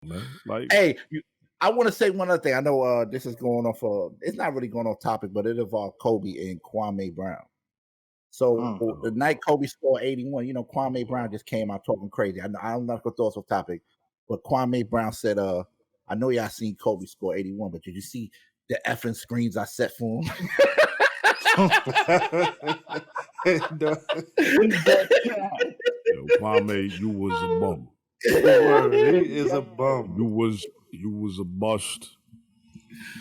man. Like, hey, I want to say one other thing. I know this is going off. It's not really going off topic, but it involved Kobe and Kwame Brown. So the night Kobe scored 81, Kwame Brown just came out talking crazy. I'm not going to throw us off topic, but Kwame Brown said, I know y'all seen Kobe score 81, but did you see the effing screens I set for him? Yo, Kwame, you was a bum. He is a bum. You was a bust.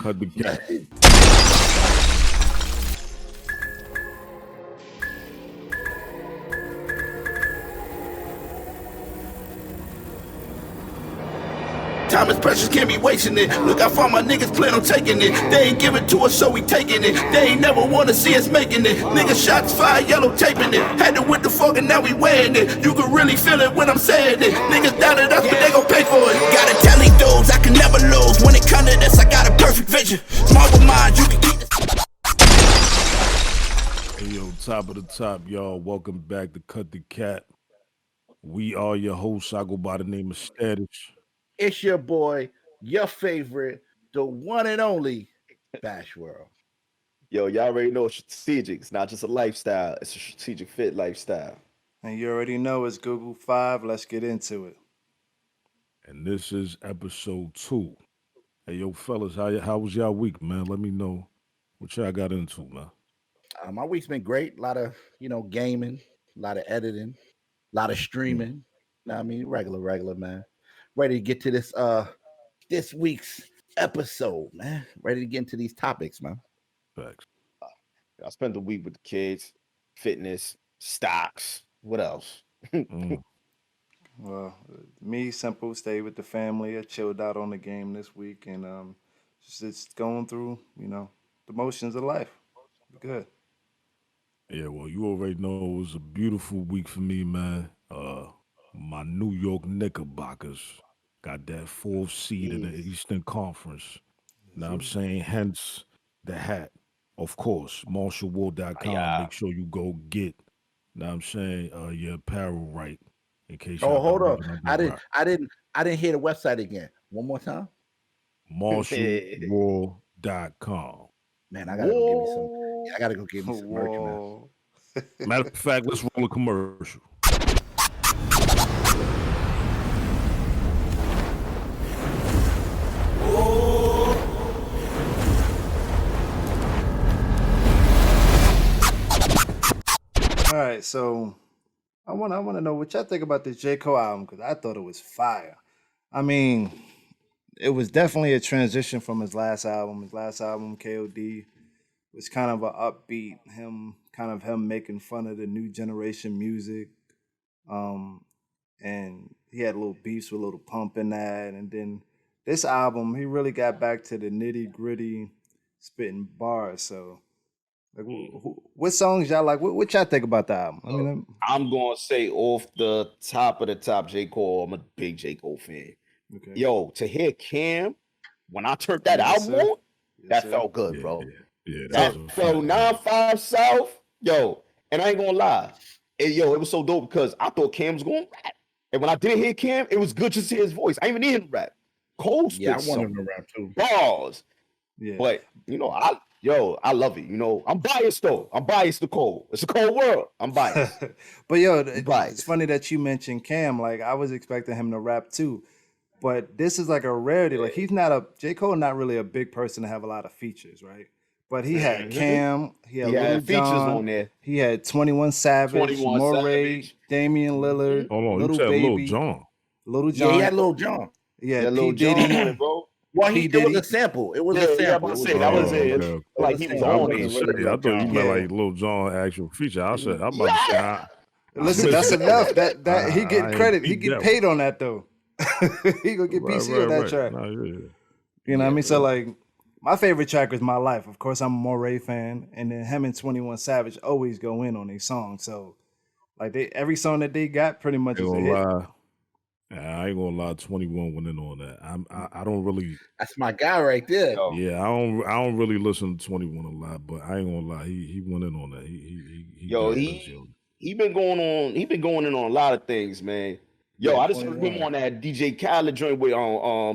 Cut the cat. Time is precious, can't be wasting it. Look how far my niggas plan on taking it. They ain't giving to us, so we taking it. They ain't never wanna see us making it. Niggas shots fired, yellow taping it. Had to with the fuck and now we wearing it. You can really feel it when I'm saying it. Niggas doubted us, but they gon' pay for it. Gotta tell these dudes I can never lose. When it come to this, I got a perfect vision. Smart with mine, you can keep this. Hey, yo, top of the top, y'all. Welcome back to Cut the Cat. We are your hosts. I go by the name of Status. It's your boy, your favorite, the one and only Bash World. Yo, y'all already know it's strategic. It's not just a lifestyle. It's a strategic fit lifestyle. And you already know it's Google 5. Let's get into it. And this is episode 2. Hey, yo, fellas, how was y'all week, man? Let me know what y'all got into, man. My week's been great. A lot of, gaming, a lot of editing, a lot of streaming. I mean, regular, man. Ready to get to this week's episode, man. Ready to get into these topics, man. Facts. I spent the week with the kids, fitness, stocks. What else? Well, me, simple, stayed with the family. I chilled out on the game this week and just going through, the motions of life. Good. Yeah, well, you already know it was a beautiful week for me, man. My New York Knickerbockers got that 4th seed in the Eastern Conference. Now I'm saying, hence the hat. Of course, MarshallWard.com. Make sure you go get. Now I'm saying your apparel right. In case. Oh, hold on. I didn't hear the website again. One more time. MarshallWard.com. Man, I gotta go get me some merch, man. Matter of fact, let's roll a commercial. All right, so I want to know what y'all think about this J. Cole album, because I thought it was fire. I mean, it was definitely a transition from his last album. His last album, KOD, was kind of an upbeat, him making fun of the new generation music. And he had little beefs with Little Pump in that. And then this album, he really got back to the nitty gritty spitting bars. So, like, what songs y'all like? What y'all think about the album? I mean, I'm going to say off the top of the top, J. Cole, I'm a big J. Cole fan. Okay. Yo, to hear Cam, when I turned that album on, that felt good, bro. Yeah, that felt 9-5 South. Yo, and I ain't going to lie. It was so dope because I thought Cam was going to rap. And when I did hear Cam, it was good to see his voice. I even need him to rap. Cole spit I want him to rap too. Bars. Yeah. But, I love it. I'm biased though. I'm biased to Cole. It's a cold world. I'm biased. But it's funny that you mentioned Cam. Like, I was expecting him to rap too. But this is like a rarity. Like, J. Cole not really a big person to have a lot of features, right? But he had Cam, he had Lil features Jon, on there. He had 21 Savage, Moray, Damian Lillard, Hold on, Little you said Baby, Lil Jon. Little Jon. Yeah, he had Lil Jon. Yeah, Lil P. Diddy. Jon, bro. Well, it was a sample. It was a sample. I say that was it. Okay. Like he was I on was it. gonna say, I thought you meant like Lil Jon actual feature. I'm about to say, Listen, that's enough. That he get credit. He get paid one. on that though. He gonna get PC on that track. No, You know what I mean? So like, my favorite track was My Life. Of course, I'm a Moray fan, and then him and 21 Savage always go in on these songs. So like, every song that they got pretty much is a hit. I ain't gonna lie, 21 went in on that. I don't really. That's my guy right there. Yeah, I don't really listen to 21 a lot, but I ain't gonna lie, he went in on that. He been going on. He been going in on a lot of things, man. Yo, Yeah, I just heard him 21. on that DJ Khaled joint with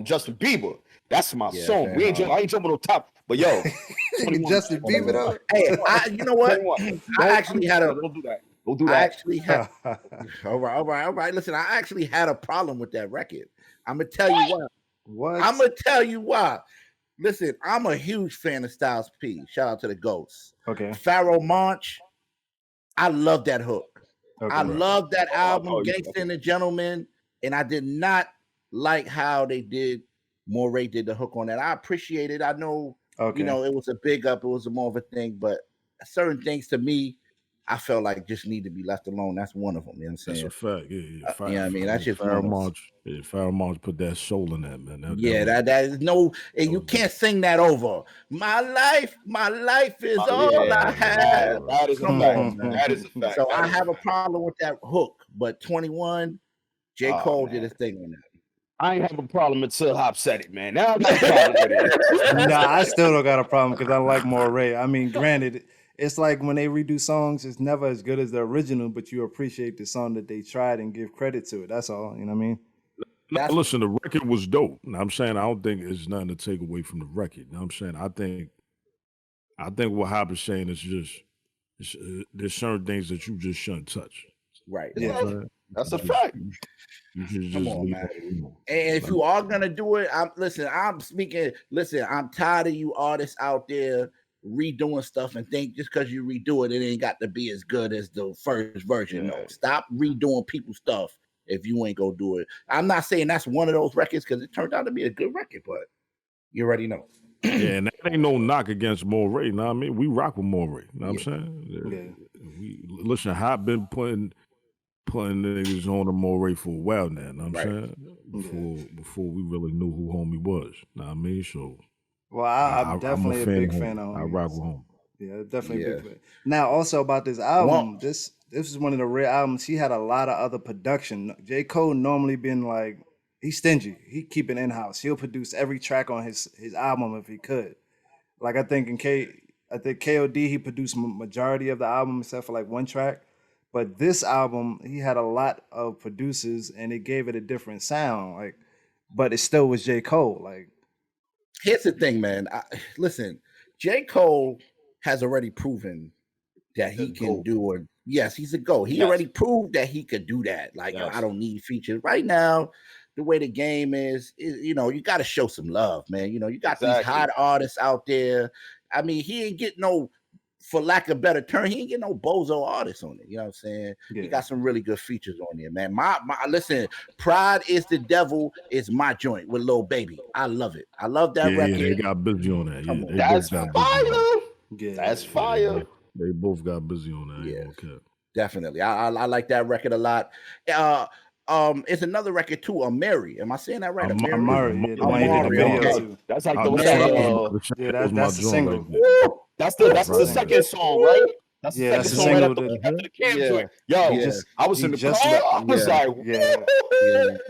Justin Bieber. That's my Yeah, song. fam. I ain't jumping on top, but yo, You 21. Justin Bieber 21. though? Hey, you know what? 21. I Don't actually had a. don't do that. Don't do I that. actually had. All right. Listen, I actually had a problem with that record. I'm gonna tell you why. What? I'm gonna tell you why. Listen, I'm a huge fan of Styles P. Shout out to the Ghosts. Okay. Pharaoh Monch. I love that hook. Okay. I love that album, you- Gangsta and the Gentleman, and I did not like how they did. Moray did the hook on that. I appreciate it. I know, Okay. you know, it was a big up. It was a more of a thing, but certain things to me, I felt like just need to be left alone. That's one of them. You know what I'm saying? That's a fact. Yeah. You know what I mean? That's just Pharoah one of them. Monch. Yeah, Pharoah Monch put that soul in that, man. That is no, and you can't sing that over. My life is all I have. That is a Come fact. on, man. That is a fact. So That I is a have a fact. problem with that hook, but 21, J. Oh, Cole man. did his thing on that. I ain't have a problem until Hop said it, man. Now I got a problem with it. Nah, I still don't got a problem because I like Moray. I mean, granted, it's like when they redo songs, it's never as good as the original, but you appreciate the song that they tried and give credit to it. That's all. You know what I mean? No, listen, the record was dope. Now, I'm saying I don't think it's nothing to take away from the record. Now, I'm saying I think what Hop is saying is just there's certain things that you just shouldn't touch. Right. You know what I'm saying? That's a fact. You should just Come on, leave man. it alone. And if you are gonna do it, I'm tired of you artists out there redoing stuff and think just because you redo it, it ain't got to be as good as the first version. No, stop redoing people's stuff if you ain't gonna do it. I'm not saying that's one of those records because it turned out to be a good record, but you already know. Yeah, and that ain't no knock against Moray. Know what I mean? We rock with Moray. Know what I'm saying? Yeah. Listen, Hop been putting niggas on the Moray for a while now. Know what I'm saying? Before we really knew who Homie was. Know what I mean? So, well, I'm definitely a big fan of Homie. I rock with Homie. Yeah, definitely a big fan. Now, also about this album, this is one of the rare albums. He had a lot of other production. J. Cole normally been like, he's stingy. He keep it in-house. He'll produce every track on his album if he could. Like I think KOD, he produced majority of the album except for like one track. But this album, he had a lot of producers and it gave it a different sound. Like, but it still was J. Cole. Like, here's the thing, man. Listen, J. Cole has already proven that he can do it. Yes, he's a GOAT. He already proved that he could do that. Like, I don't need features right now. The way the game is, you know, you got to show some love, man. You know, you got these hot artists out there. I mean, he ain't get no, for lack of better term, he ain't get no bozo artists on it. You know what I'm saying? Yeah. He got some really good features on there, man. My listen, Pride is the Devil is my joint with Lil Baby. I love it. I love that record. Yeah, they got busy on that. Yeah, they that's both got fire. busy on that. That's fire. They both got busy on that. Yeah, okay. Definitely. I like that record a lot. It's another record too, Mary. Am I saying that right? Amari, yeah, the one you did the video too. That's like that's the single. Right that's the second song, right? That's the second song right after the Cam joint. Yo, I was in the car. I was like,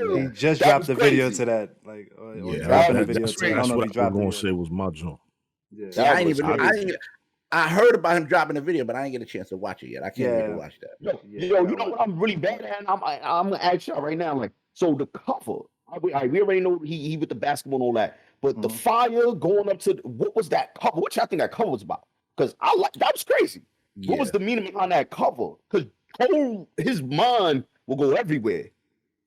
he just dropped the video to that. Like, that's what I was going to say was my joint. I heard about him dropping the video, but I didn't get a chance to watch it yet. I can't wait to watch that. Yo, you know what I'm really bad at? I'm gonna ask y'all right now. Like, so the cover, we already know he with the basketball and all that, but the fire going up to what was that cover? What y'all think that cover was about? Because that was crazy. What was the meaning behind that cover? Because Cole, his mind will go everywhere.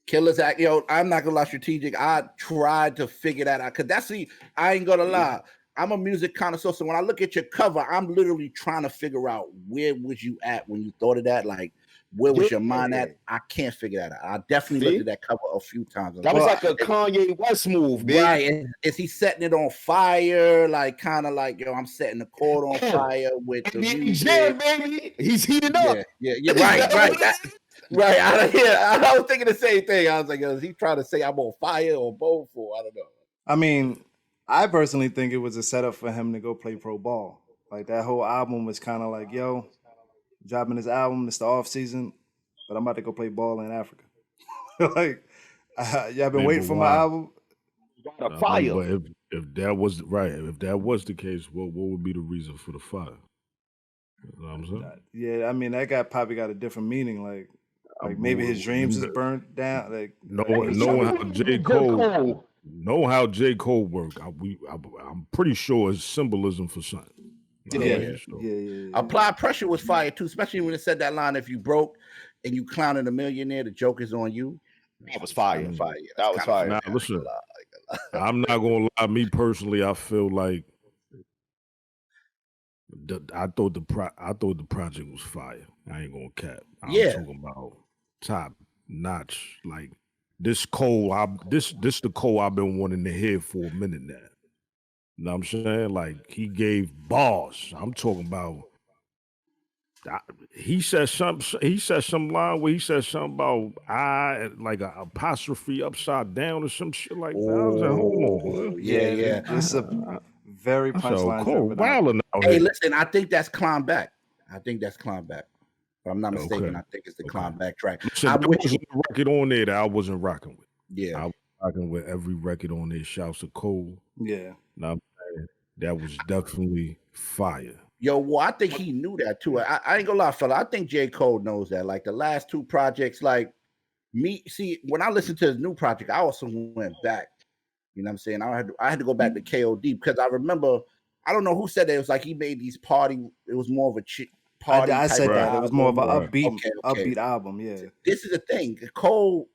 Killers Act, I'm not gonna lie, strategic. I tried to figure that out because I ain't gonna lie. I'm a music connoisseur, so when I look at your cover, I'm literally trying to figure out where was you at when you thought of that. Like, where was your mind at? I can't figure that out. I definitely looked at that cover a few times. That was like a Kanye West move, man. Right? Is he setting it on fire? Like, kind of like, I'm setting the chord on fire with the music. Yeah, baby. He's heating up. Yeah. Right. Right. I was thinking the same thing. I was like, is he trying to say I'm on fire or both? Or I don't know. I mean, I personally think it was a setup for him to go play pro ball. Like that whole album was kind of like, dropping this album, it's the off season, but I'm about to go play ball in Africa. Like, y'all been waiting for my album. Fire. But if that was the case, what would be the reason for the fire? You know what I'm saying? Yeah, I mean that guy probably got a different meaning. Like, Like maybe his dreams is burnt down. Like knowing how J. Cole. Know how J. Cole work. I'm pretty sure it's symbolism for something. Yeah. Applied Pressure was fire too, especially when it said that line, if you broke and you clowning a millionaire, the joke is on you. That was fire. That was fire. Now, listen, I'm not going to lie. Me personally, I feel like I thought the project was fire. I ain't going to cap. I'm talking about top notch. Like, this Cole, this the Cole I've been wanting to hear for a minute now. You know what I'm saying? Like, he gave bars. I'm talking about. He said some line where he said something about I like an apostrophe upside down or some shit like that. I was like, hold on. Yeah. It's a very punchline. Cole wilding out Hey, here. listen, I think that's Climb Back. If I'm not mistaken, I think it's the Climb Back track. Listen, there wasn't a record on there that I wasn't rocking with. Yeah. I was rocking with every record on there. Shouts to Cole. Yeah. Now, that was definitely fire. Yo, well, I think he knew that too. I ain't gonna lie, fella. I think J. Cole knows that. Like the last two projects, like me, see, when I listened to his new project, I also went back. You know what I'm saying? I had to go back to KOD because I remember, I don't know who said that. It was like he made these party, it was more of a party. I said that. It was more of an upbeat, okay. upbeat album. Yeah. This is the thing. Cole,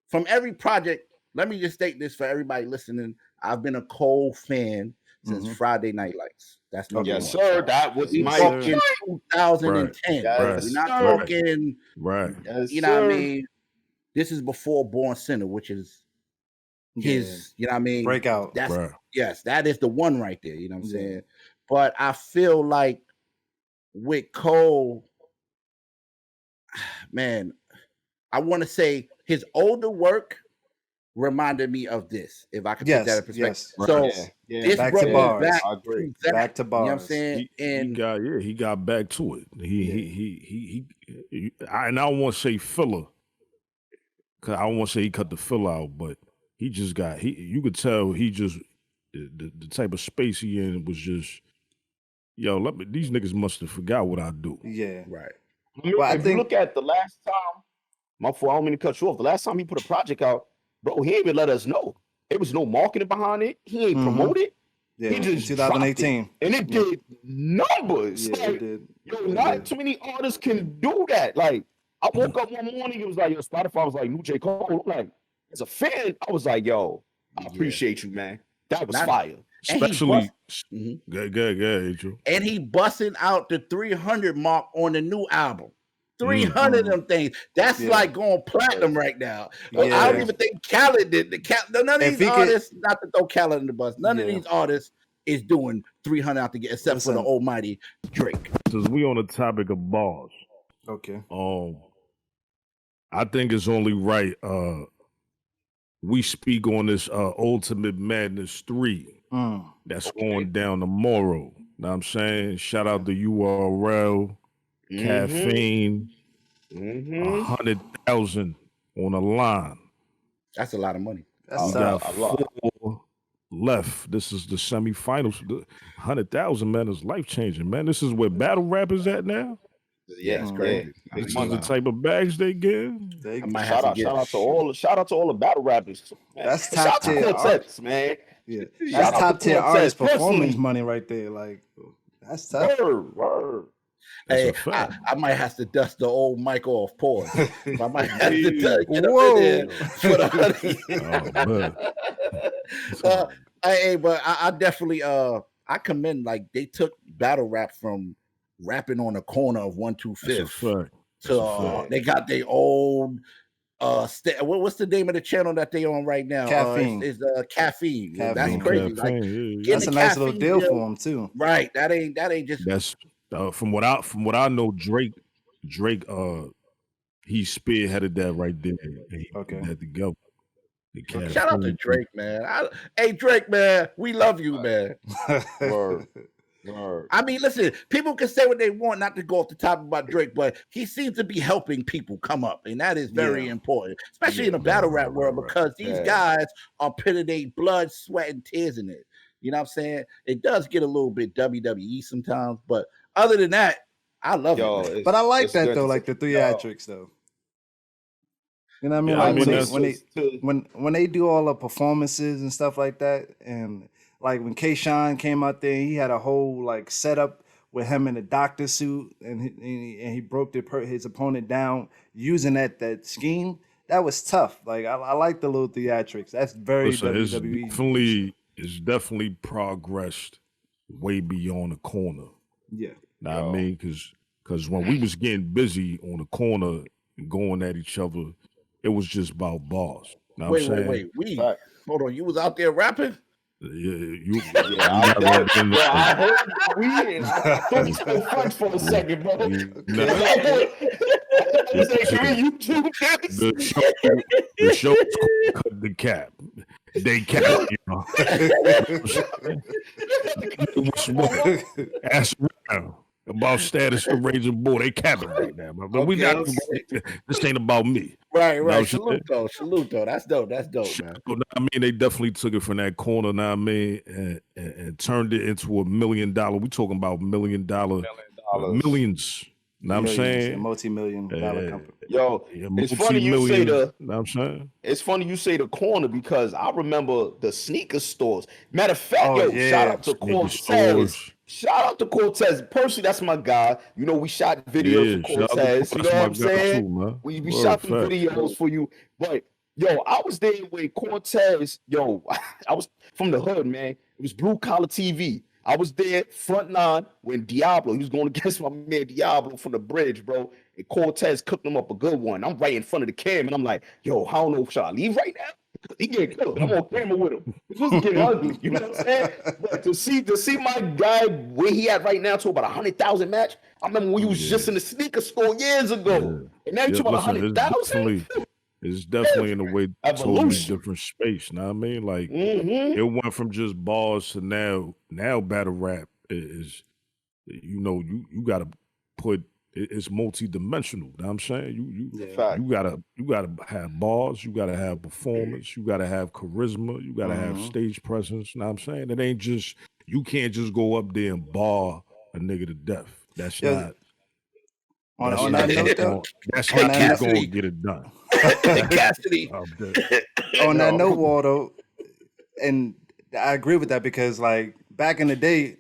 from every project, let me just state this for everybody listening. I've been a Cole fan since Friday Night Lights. That's number one. Sir. That was my 2010. Right. We're not talking. Right. Yes, you know what I mean? This is before Born Sinner, which is his, you know what I mean? Breakout. That's yes, that is the one right there. You know what I'm saying? But I feel like with Cole, man, I want to say his older work reminded me of this, if I could take that in perspective. So this back brought to me bars. back I agree. to that, Back to bars. You know what I'm saying? He got back to it. He and I don't want to say filler, because I don't want to say he cut the filler out, but he just got you could tell he just the type of space he in was just, yo, these niggas must have forgot what I do. Yeah. Right. Well, if you look at the last time, my fault, I don't mean to cut you off. The last time he put a project out, bro, he ain't even let us know. There was no marketing behind it. He ain't promoted. Yeah, he just 2018. and it did numbers. Yeah, like, it did. Yo, not too many artists can do that. Like, I woke up one morning, it was like, yo, Spotify was like, new J. Cole. I'm like, as a fan, I was like, yo, I appreciate you, man. That was fire. Especially, Adriel. And he busting out the 300 mark on the new album. 300 of them things. That's like going platinum right now. I don't even think Khaled did. None of these artists, not to throw Khaled in the bus, none of these artists is doing 300 out to get, except for the almighty Drake. Since we on the topic of bars, okay. I think it's only right we speak on this Ultimate Madness 3 that's going down tomorrow. Know what I'm saying? Shout out to URL. Caffeine, 100,000 on the line. That's a lot of money. We got 4 left. This is the semifinals. 100,000, man, is life changing, man. This is where battle rap is at now. Yeah, it's crazy. This is the type of bags they get. Shout out to all the battle rappers. Man. That's top tier artists, man. Yeah, that's top tier artist performance money right there. Like, that's tough. Word. Hey, I might have to dust the old mic off. Pause. I might have to get up in there for the honey. Hey, but I definitely I commend, like, they took battle rap from rapping on the corner of 125th to they got their old what's the name of the channel that they on right now? Caffeine. It's Caffeine. That's Caffeine, crazy. Like, that's a nice little deal for them too. Right. That ain't just. That's from what I know. Drake, he spearheaded that right there. He put that together. Shout out to Drake, man. Hey, Drake, man, we love you, man. Word. I mean, listen, people can say what they want, not to go off the top about Drake, but he seems to be helping people come up, and that is very important, especially in the battle rap world, because these guys are putting their blood, sweat, and tears in it. You know what I'm saying? It does get a little bit WWE sometimes, but other than that, I love it. But I like that though, like the theatrics though. You know what I mean? Yeah, I Like mean when they that's when they do all the performances and stuff like that, and like when K-Shine came out there, he had a whole like setup with him in a doctor suit, and he broke his opponent down using that scheme. That was tough. Like I like the little theatrics. That's very listen. WWE shit. It's definitely progressed way beyond the corner. Yeah. Know what I mean? Because when we was getting busy on the corner and going at each other, it was just about bars. Know what I'm saying? Wait. Hold on. You was out there rapping? Yeah, I not right in bro, the I heard the weed and I thought you said French for a second, bro. I was like, can we YouTube this? the show's called Cut the Cap. They cap, you know. Ask around about status of Raging Bull. They capping right now, but we not. This ain't about me. Right. Salute though. That's dope, man. I mean, they definitely took it from that corner. Now I mean, and turned it into $1 million. We talking about $1 million, millions. Know what I'm saying? Multi-million dollar company. Yo, it's funny you say know what I'm saying? It's funny you say the corner because I remember the sneaker stores. Matter of fact, shout out to Cortez. Shout out to Cortez. Personally, that's my guy. You know, we shot videos for Cortez. You know what I'm saying? Too, we shot the videos for you. But yo, I was there with Cortez. Yo, I was from the hood, man. It was blue collar TV. I was there front line when Diablo, he was going against my man Diablo from the bridge, bro. And Cortez cooked him up a good one. I'm right in front of the cam, and I'm like, yo, I don't know, should I leave right now? He getting killed. I'm on camera with him. This was getting ugly. You know what I'm saying? But to see my guy where he at right now to about 100,000 match. I remember when he was just in the sneaker store years ago. And now you're about 100,000. It's definitely in a way totally different space. Know what I mean? Like it went from just bars to now battle rap is, you know, you gotta put it's multi-dimensional. Know what I'm saying? You gotta have bars, you gotta have performance, you gotta have charisma, you gotta have stage presence. Know what I'm saying? It ain't just you can't just go up there and bar a nigga to death. That's not on that note though. That's not gonna get it done. Cassidy. On that note, Waldo, and I agree with that because like back in the day,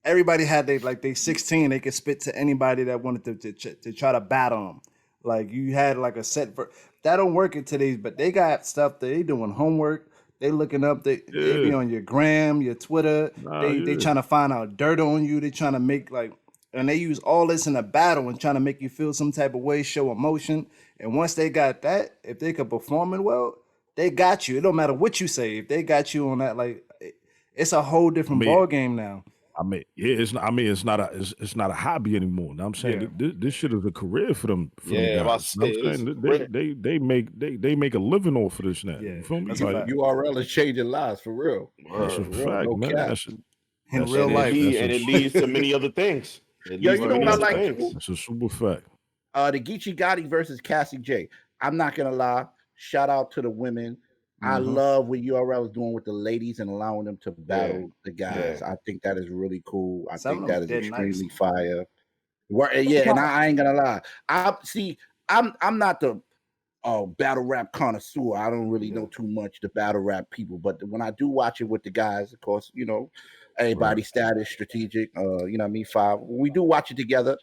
everybody had they 16, they could spit to anybody that wanted to try to battle them. Like you had like a set for that don't work in today's, but they got stuff that they doing homework. They looking up, they be on your gram, your Twitter. They trying to find out dirt on you. They trying to make like, and they use all this in a battle and trying to make you feel some type of way, show emotion. And once they got that, if they could perform it well, they got you. It don't matter what you say. If they got you on that, like it's a whole different ball game now. I mean, it's not a hobby anymore. Know what I'm saying this shit is a career for them. Guys. They make a living off of this now. Yeah, you feel me? Like, URL is changing lives for real. That's a fact, man. That's in real life, and it leads to many other things. Yo, you know what I like? That's a super fact. The Geechee Gotti versus Cassie J. I'm not gonna lie. Shout out to the women. I love what URL is doing with the ladies and allowing them to battle the guys. I think that is really cool. I think that is extremely fire. And I ain't gonna lie. I'm not the battle rap connoisseur. I don't really know too much the battle rap people, but when I do watch it with the guys, of course, you know, everybody status, strategic, you know what I mean, 5. When we do watch it together,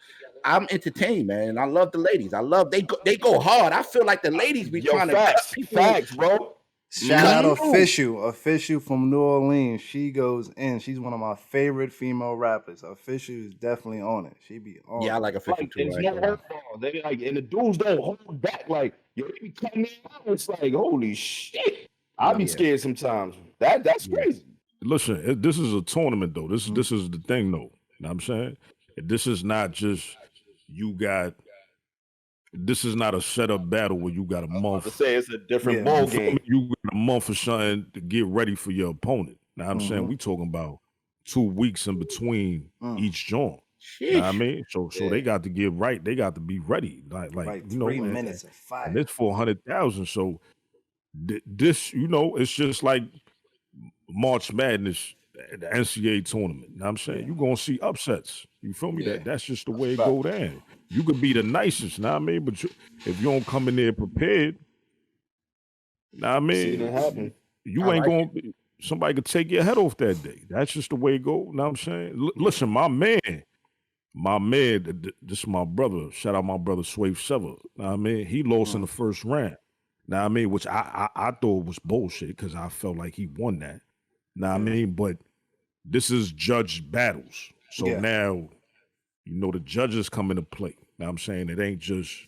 I'm entertained, man. I love the ladies. I love they go hard. I feel like the ladies be trying to cut people. Facts, bro. Shout out Official from New Orleans. She goes in. She's one of my favorite female rappers. Official is definitely on it. She be on. Yeah, I like Official too. Right? They like, and the dudes don't hold back. Like, yo, they be coming out. It's like, holy shit. I be scared sometimes. That's crazy. Listen, this is a tournament though. This is the thing though. You know what I'm saying? This is not just this is not a setup battle where you got a month. To say it's a different ball game. You got a month or something to get ready for your opponent. Now I'm saying we talking about 2 weeks in between each joint. You know what I mean? So they got to get right. They got to be ready. Like you know, 3 minutes of fire. And it's 400,000. So this, you know, it's just like March Madness, the NCAA tournament. You know what I'm saying? You're gonna see upsets. You feel me? That's just the way it go down. You could be the nicest, know what I mean? But if you don't come in there prepared, Nah, I Seen it mean, happen. you I ain't like going to somebody could take your head off that day. That's just the way it go. Know what I'm saying? Listen, my man, this is my brother. Shout out my brother Swave Sever. Know what I mean? He lost in the first round. Now I mean, which I thought was bullshit because I felt like he won that. Now I mean, but this is judge battles. So Yeah. now, the judges come into play. Now I'm saying it ain't just,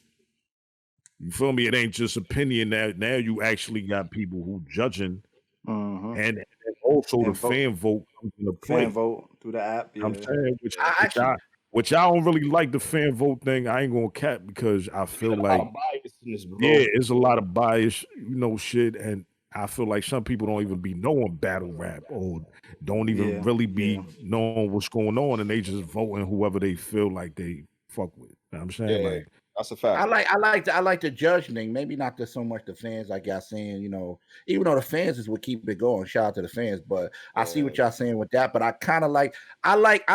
you feel me? It ain't just opinion. Now you actually got people who judging, and also the And vote. fan vote comes into Fan play. vote through the app. I'm Yeah. saying, actually, which I don't really like the fan vote thing. I ain't gonna cap because I feel A lot like, of bias in this, bro. yeah, it's a lot of bias, shit, and I feel like some people don't even be knowing battle rap or don't even really be knowing what's going on, and they just voting whoever they feel like they fuck with. You know what I'm saying, Yeah, like, that's a fact. I like the judge thing. Maybe not just so much the fans, like y'all saying, even though the fans is what keep it going. Shout out to the fans, but I see what y'all saying with that. But I kind of I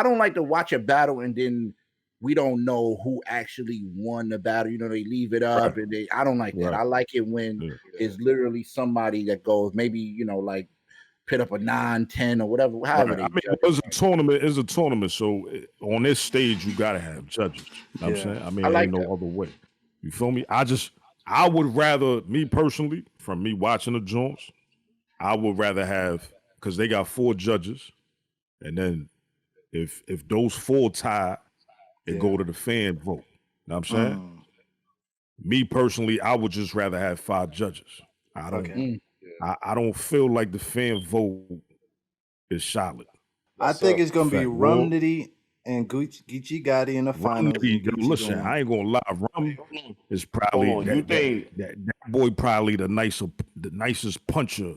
don't like to watch a battle and then we don't know who actually won the battle. They leave it up and I don't like that. Right. I like it when it's literally somebody that goes, maybe, like put up a 9, 10 or whatever, however they I mean, judge. it's a tournament, so on this stage you gotta have judges. You know what I'm saying? I mean, I like ain't no that. other way. You feel me? I would rather, me personally, from me watching the joints, I would rather have, because they got 4 judges, and then if those 4 tie, it go to the fan vote. You know what I'm saying? Me personally, I would just rather have 5 judges. I don't I don't feel like the fan vote is solid. I think it's gonna be Fact. Rum Nitty and Geechee Gotti in the finals. Listen, I ain't gonna lie. Rum is probably that boy probably the nicest puncher.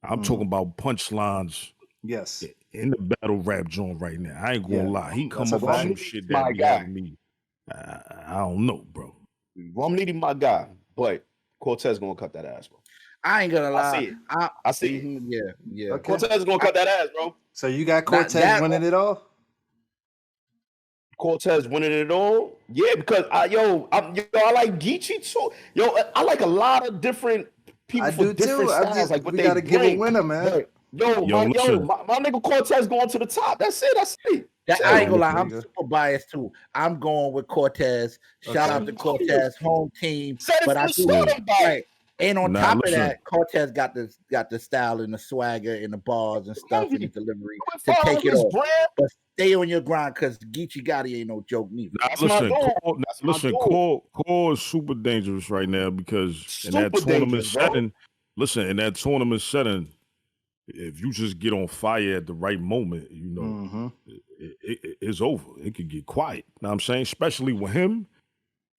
I'm talking about punchlines. Yes. In the battle rap joint right now. I ain't gonna lie. He come up with some shit that My be guy. having me. I don't know, bro. Rum Nitty, my guy, but Cortez gonna cut that ass, bro. I ain't gonna lie. I see it. Yeah. Okay. Cortez is gonna cut that ass, bro. So you got Cortez winning it all? Cortez winning it all? Yeah, because I like Geechee too. I like a lot of different people for different styles. Like what we they gotta give a bring. winner, man. But, my nigga Cortez going to the top. That's it. I ain't gonna lie, I'm super biased too. I'm going with Cortez. Shout out to Cortez, home team. But I do right. And on top of that, Cortez got the style and the swagger and the bars and stuff and the delivery to take it off. But stay on your grind because Geechee Gotti ain't no joke neither. Cole is super dangerous right now because in that tournament setting, in that tournament setting, if you just get on fire at the right moment, it's over. It could get quiet. Know what I'm saying? Especially with him,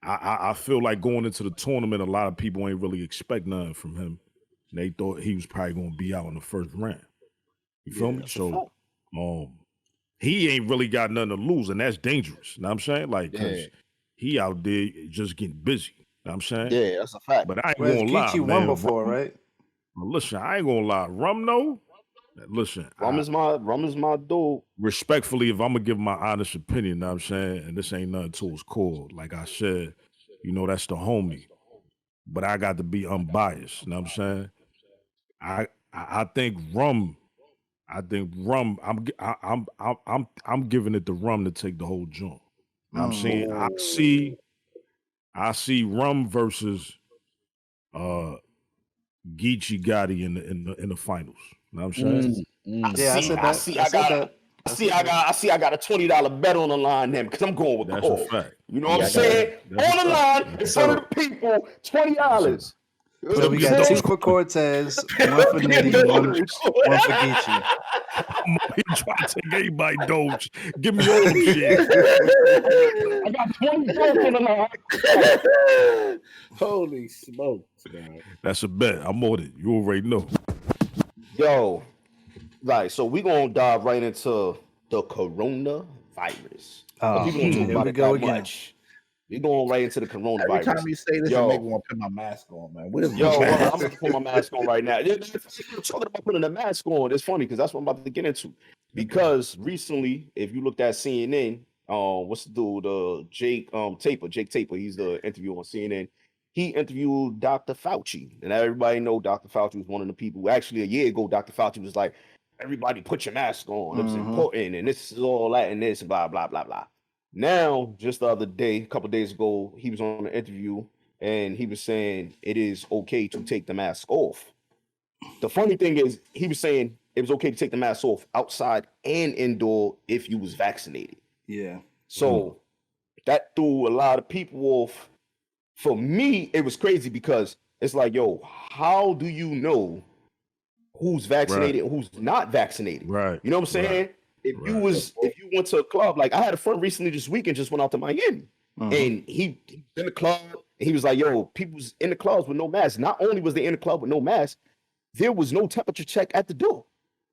I feel like going into the tournament, a lot of people ain't really expect nothing from him. And they thought he was probably going to be out in the first round. You feel me? So, he ain't really got nothing to lose, and that's dangerous. Know what I'm saying? Like, because he out there just getting busy. Know what I'm saying? Yeah, that's a fact. But I ain't going to lie, Geechee won before, right? Listen, I ain't going to lie. Rum, though, listen. Rum is my dude. Respectfully, if I'm going to give my honest opinion, know what I'm saying, and this ain't nothing to his core, like I said, that's the homie. But I got to be unbiased. Know what I'm saying? I think Rum. I'm giving it to Rum to take the whole joint. I'm saying I see Rum versus Geechee Gotti in the finals. You know what I'm saying? I got a $20 bet on the line then because I'm going with That's Cole. a fact. You know what I'm saying? On the line in front of the people, $20. So we got 2 for Cortez, 1 for Nitty, 1 for Geechee. I'm here trying to take everybody Doge. Give me all them shit. I got 20 cents on the line. Holy smokes, man. That's a bet. I'm on it. You already know. Yo, right. So we gonna dive right into the coronavirus. Here we go again. We going right into the coronavirus. Every time you say this, it make me want to put my mask on, man. I'm gonna put my mask on right now. We're talking about putting a mask on. It's funny because that's what I'm about to get into. Because recently, if you looked at CNN, what's the dude? Jake Taper. He's the interview on CNN. he interviewed Dr. Fauci, and everybody know Dr. Fauci was one of the people. Actually, a year ago, Dr. Fauci was like, "Everybody put your mask on. It was important, and this is all that, and this, and blah blah blah blah." Now, just the other day, a couple days ago, he was on an interview, and he was saying it is okay to take the mask off. The funny thing is, he was saying it was okay to take the mask off outside and indoor if you was vaccinated. Yeah. So that threw a lot of people off. For me, it was crazy because it's like, yo, how do you know who's vaccinated and who's not vaccinated? Right. You know what I'm saying? If you went to a club, like I had a friend recently this weekend just went out to Miami, and he in the club, and he was like, yo, people's in the clubs with no mask. Not only was they in the club with no mask, there was no temperature check at the door.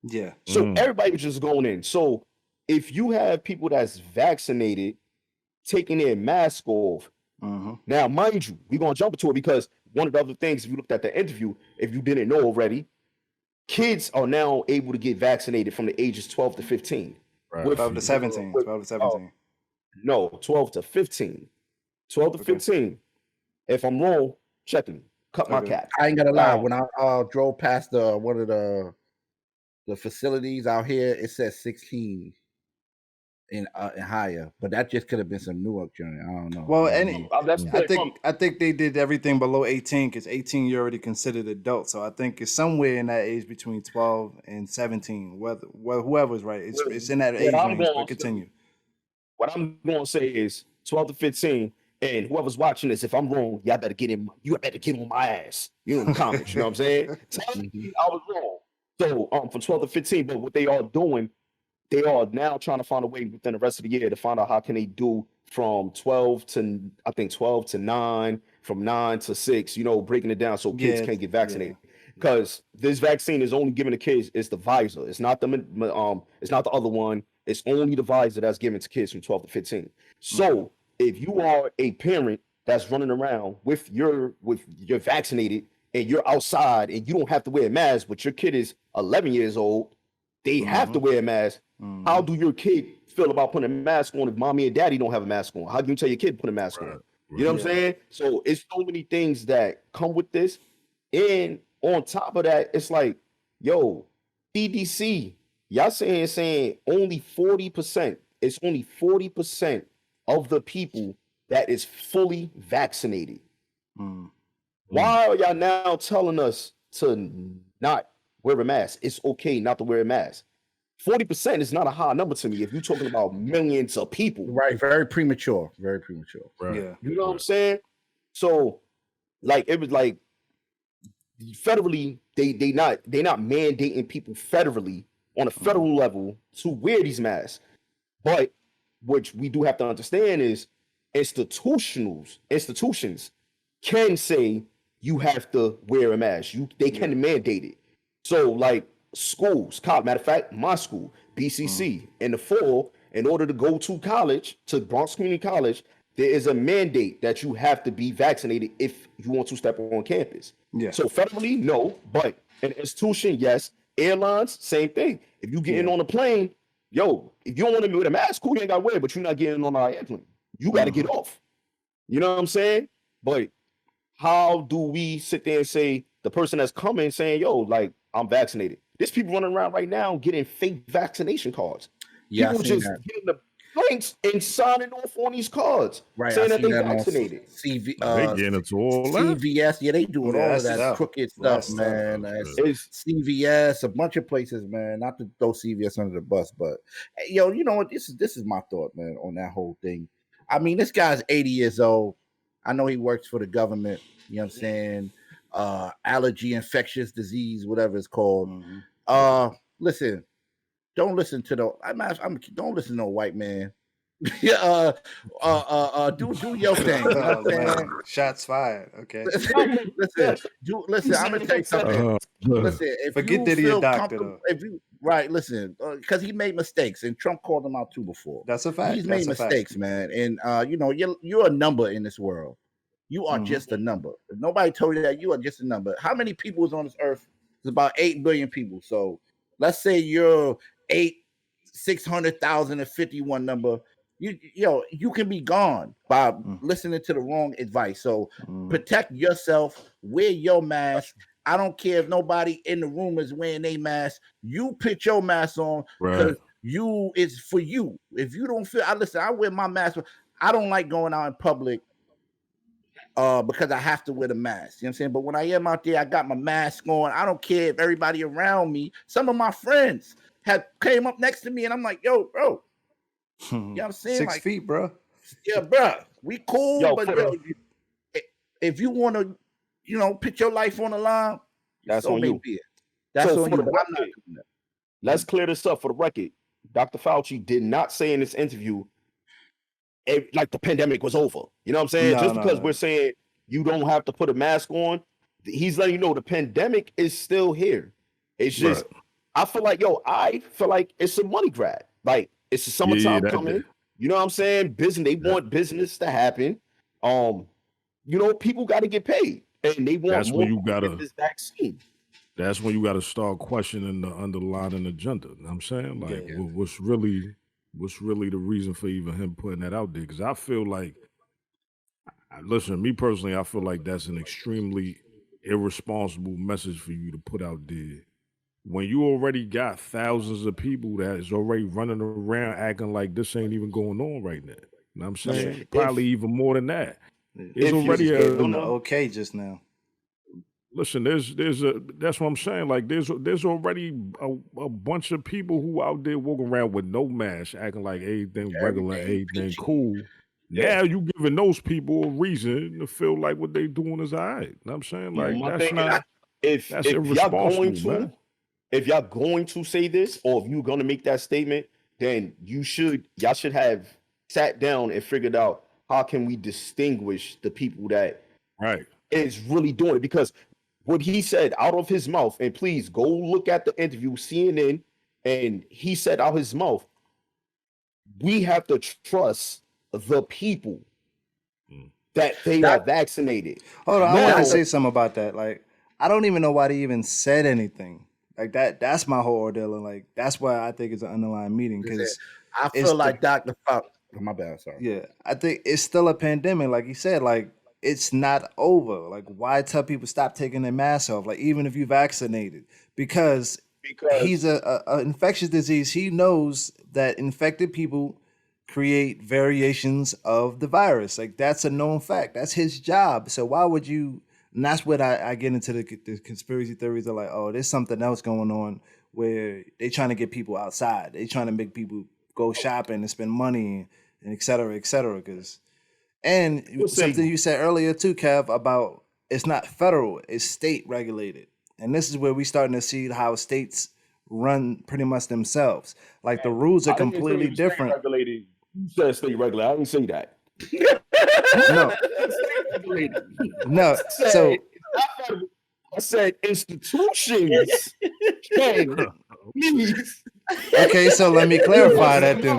Yeah. So everybody was just going in. So if you have people that's vaccinated taking their mask off, now mind you, we're gonna jump into it because one of the other things, if you looked at the interview, if you didn't know already, kids are now able to get vaccinated from the ages 12 to 15. Right. 12 to 17. 12 to 17. No, 12 to 15. 12 to 15. If I'm wrong, check me. Cut my cap. I ain't gonna lie. When I drove past one of the facilities out here, it says 16 and higher, but that just could have been some Newark journey. I don't know. Well, I think they did everything below 18 because 18 you're already considered adult. So I think it's somewhere in that age between 12 and 17. Whoever's right, it's in that age range. But continue. What I'm going to say is 12 to 15, and whoever's watching this, if I'm wrong, y'all better get in. You better get on my ass. You in the comments. You know what I'm saying? Tell me I was wrong. So from 12 to 15, but what they are doing, they are now trying to find a way within the rest of the year to find out how can they do from 12 to 9, from 9 to 6, breaking it down so kids can't get vaccinated. Because this vaccine is only given to kids, it's the visor. It's not the other one. It's only the visor that's given to kids from 12 to 15. So if you are a parent that's running around with you're vaccinated and you're outside and you don't have to wear a mask, but your kid is 11 years old, they have to wear a mask. How do your kid feel about putting a mask on if mommy and daddy don't have a mask on? How can you tell your kid to put a mask on? You know what I'm saying? So it's so many things that come with this. And on top of that, it's like, yo, CDC, y'all saying only 40%. It's only 40% of the people that is fully vaccinated. Why are y'all now telling us to not wear a mask? It's okay not to wear a mask. 40% is not a high number to me if you're talking about millions of people. Right, very premature. Very premature. Right. Yeah. You know what I'm saying? So, like, it was like federally, they not mandating people federally on a federal level to wear these masks. But what we do have to understand is institutions can say you have to wear a mask. They can mandate it. So, like, schools, matter of fact, my school, BCC, in the fall, in order to go to college, to Bronx Community College, there is a mandate that you have to be vaccinated if you want to step on campus. Yeah. So federally, no, but an institution, yes. Airlines, same thing. If you get in on a plane, yo, if you don't want to wear a mask, cool, you ain't got to wear it, but you're not getting on our airplane. You got to get off. You know what I'm saying? But how do we sit there and say the person that's coming saying, yo, like, I'm vaccinated? There's people running around right now getting fake vaccination cards. Yeah, people just getting the blanks and signing off on these cards, right, saying that they're vaccinated. They getting into all that. CVS, yeah, they doing all of that crooked stuff, man. It's CVS, a bunch of places, man. Not to throw CVS under the bus, but yo, you know what? This is my thought, man, on that whole thing. I mean, this guy's 80 years old. I know he works for the government. You know what I'm saying? Allergy, infectious disease, whatever it's called. Listen, don't listen to don't listen to a white man. Do your thing. You know what I'm saying? Shots fired. Okay. Listen, I'm gonna tell you something. Listen, if forget you that feel he a doctor though. Listen, because he made mistakes, and Trump called him out too before. That's a fact. He's made mistakes, man, and you're a number in this world. You are just a number. If nobody told you that, you are just a number. How many people is on this earth? There's about 8 billion people. So let's say you're 600,051 number. you can be gone by listening to the wrong advice. So protect yourself, wear your mask. I don't care if nobody in the room is wearing a mask. You put your mask on because it's for you. If you don't feel, I wear my mask. I don't like going out in public because I have to wear the mask. You know what I'm saying? But when I am out there, I got my mask on. I don't care if everybody around me, some of my friends have came up next to me and I'm like, yo, bro. You know what I'm saying? 6 feet, bro. Yeah, bro. We cool, but if you want to, put your life on the line, that's on you. That's on you. I'm not doing that. Let's clear this up for the record. Dr. Fauci did not say in this interview like the pandemic was over. You know what I'm saying? Just because we're saying you don't have to put a mask on, he's letting you know the pandemic is still here. It's just, I feel like it's a money grab. Like, it's the summertime coming. You know what I'm saying? They want business to happen. People got to get paid, and they want more to get this vaccine. That's when you got to start questioning the underlying agenda. You know what I'm saying? Like, what's really the reason for even him putting that out there? Because I feel like, listen, me personally, I feel like that's an extremely irresponsible message for you to put out there. When you already got thousands of people that is already running around acting like this ain't even going on right now. You know what I'm saying? Probably even more than that. It's already okay just now. Listen, that's what I'm saying. Like there's already a bunch of people who out there walking around with no mask, acting like everything regular, everything cool. Yeah. Now you giving those people a reason to feel like what they doing is all right. You know what I'm saying? Like that's irresponsible, man. If y'all going to say this, or if you're going to make that statement, then y'all should have sat down and figured out how can we distinguish the people that is really doing it. Because what he said out of his mouth, and please go look at the interview, CNN, and he said out his mouth, we have to trust the people that they are vaccinated. Hold on, I want to say something about that. Like, I don't even know why they even said anything. Like that's my whole ordeal, and like that's why I think it's an underlying meeting, because I feel like Dr. Fauci. My bad, sorry. Yeah, I think it's still a pandemic, like you said. Like, it's not over. Like, why tell people stop taking their mask off? Like, even if you vaccinated, because he's a infectious disease. He knows that infected people create variations of the virus. Like, that's a known fact. That's his job. So why would you? And that's what I get into the conspiracy theories of, like, oh, there's something else going on where they trying to get people outside. They trying to make people go shopping and spend money and et cetera, et cetera. And something you said earlier too, Kev, about it's not federal, it's state regulated. And this is where we starting to see how states run pretty much themselves. Like, the rules are completely different. You said state regulated. I didn't say that. No. So I said institutions. Okay, so let me clarify that then.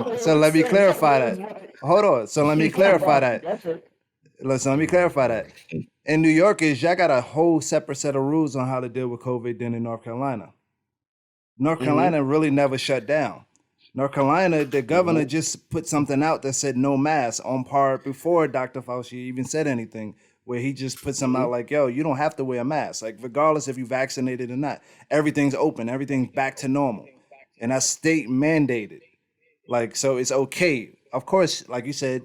Hold on. So let me clarify that. Listen, let me clarify that. In New York, y'all got a whole separate set of rules on how to deal with COVID than in North Carolina. North Carolina really never shut down. North Carolina, the governor just put something out that said no mask on par before Dr. Fauci even said anything, where he just put something out like, yo, you don't have to wear a mask. Like, regardless if you vaccinated or not, everything's open, everything's back to normal. And that's state mandated. Like, so it's okay. Of course, like you said,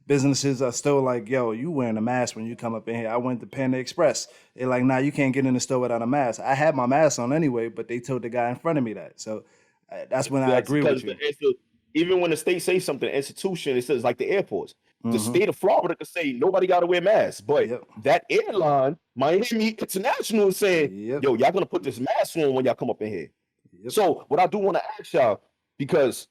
businesses are still like, yo, you wearing a mask when you come up in here. I went to Panda Express. They're like, nah, you can't get in the store without a mask. I had my mask on anyway, but they told the guy in front of me that. So that's when I agree with you. Even when the state says something, institution, it says like the airports. The state of Florida could say nobody got to wear masks, but that airline, Miami International, is saying, yo, y'all gonna put this mask on when y'all come up in here. So what I do want to ask y'all, because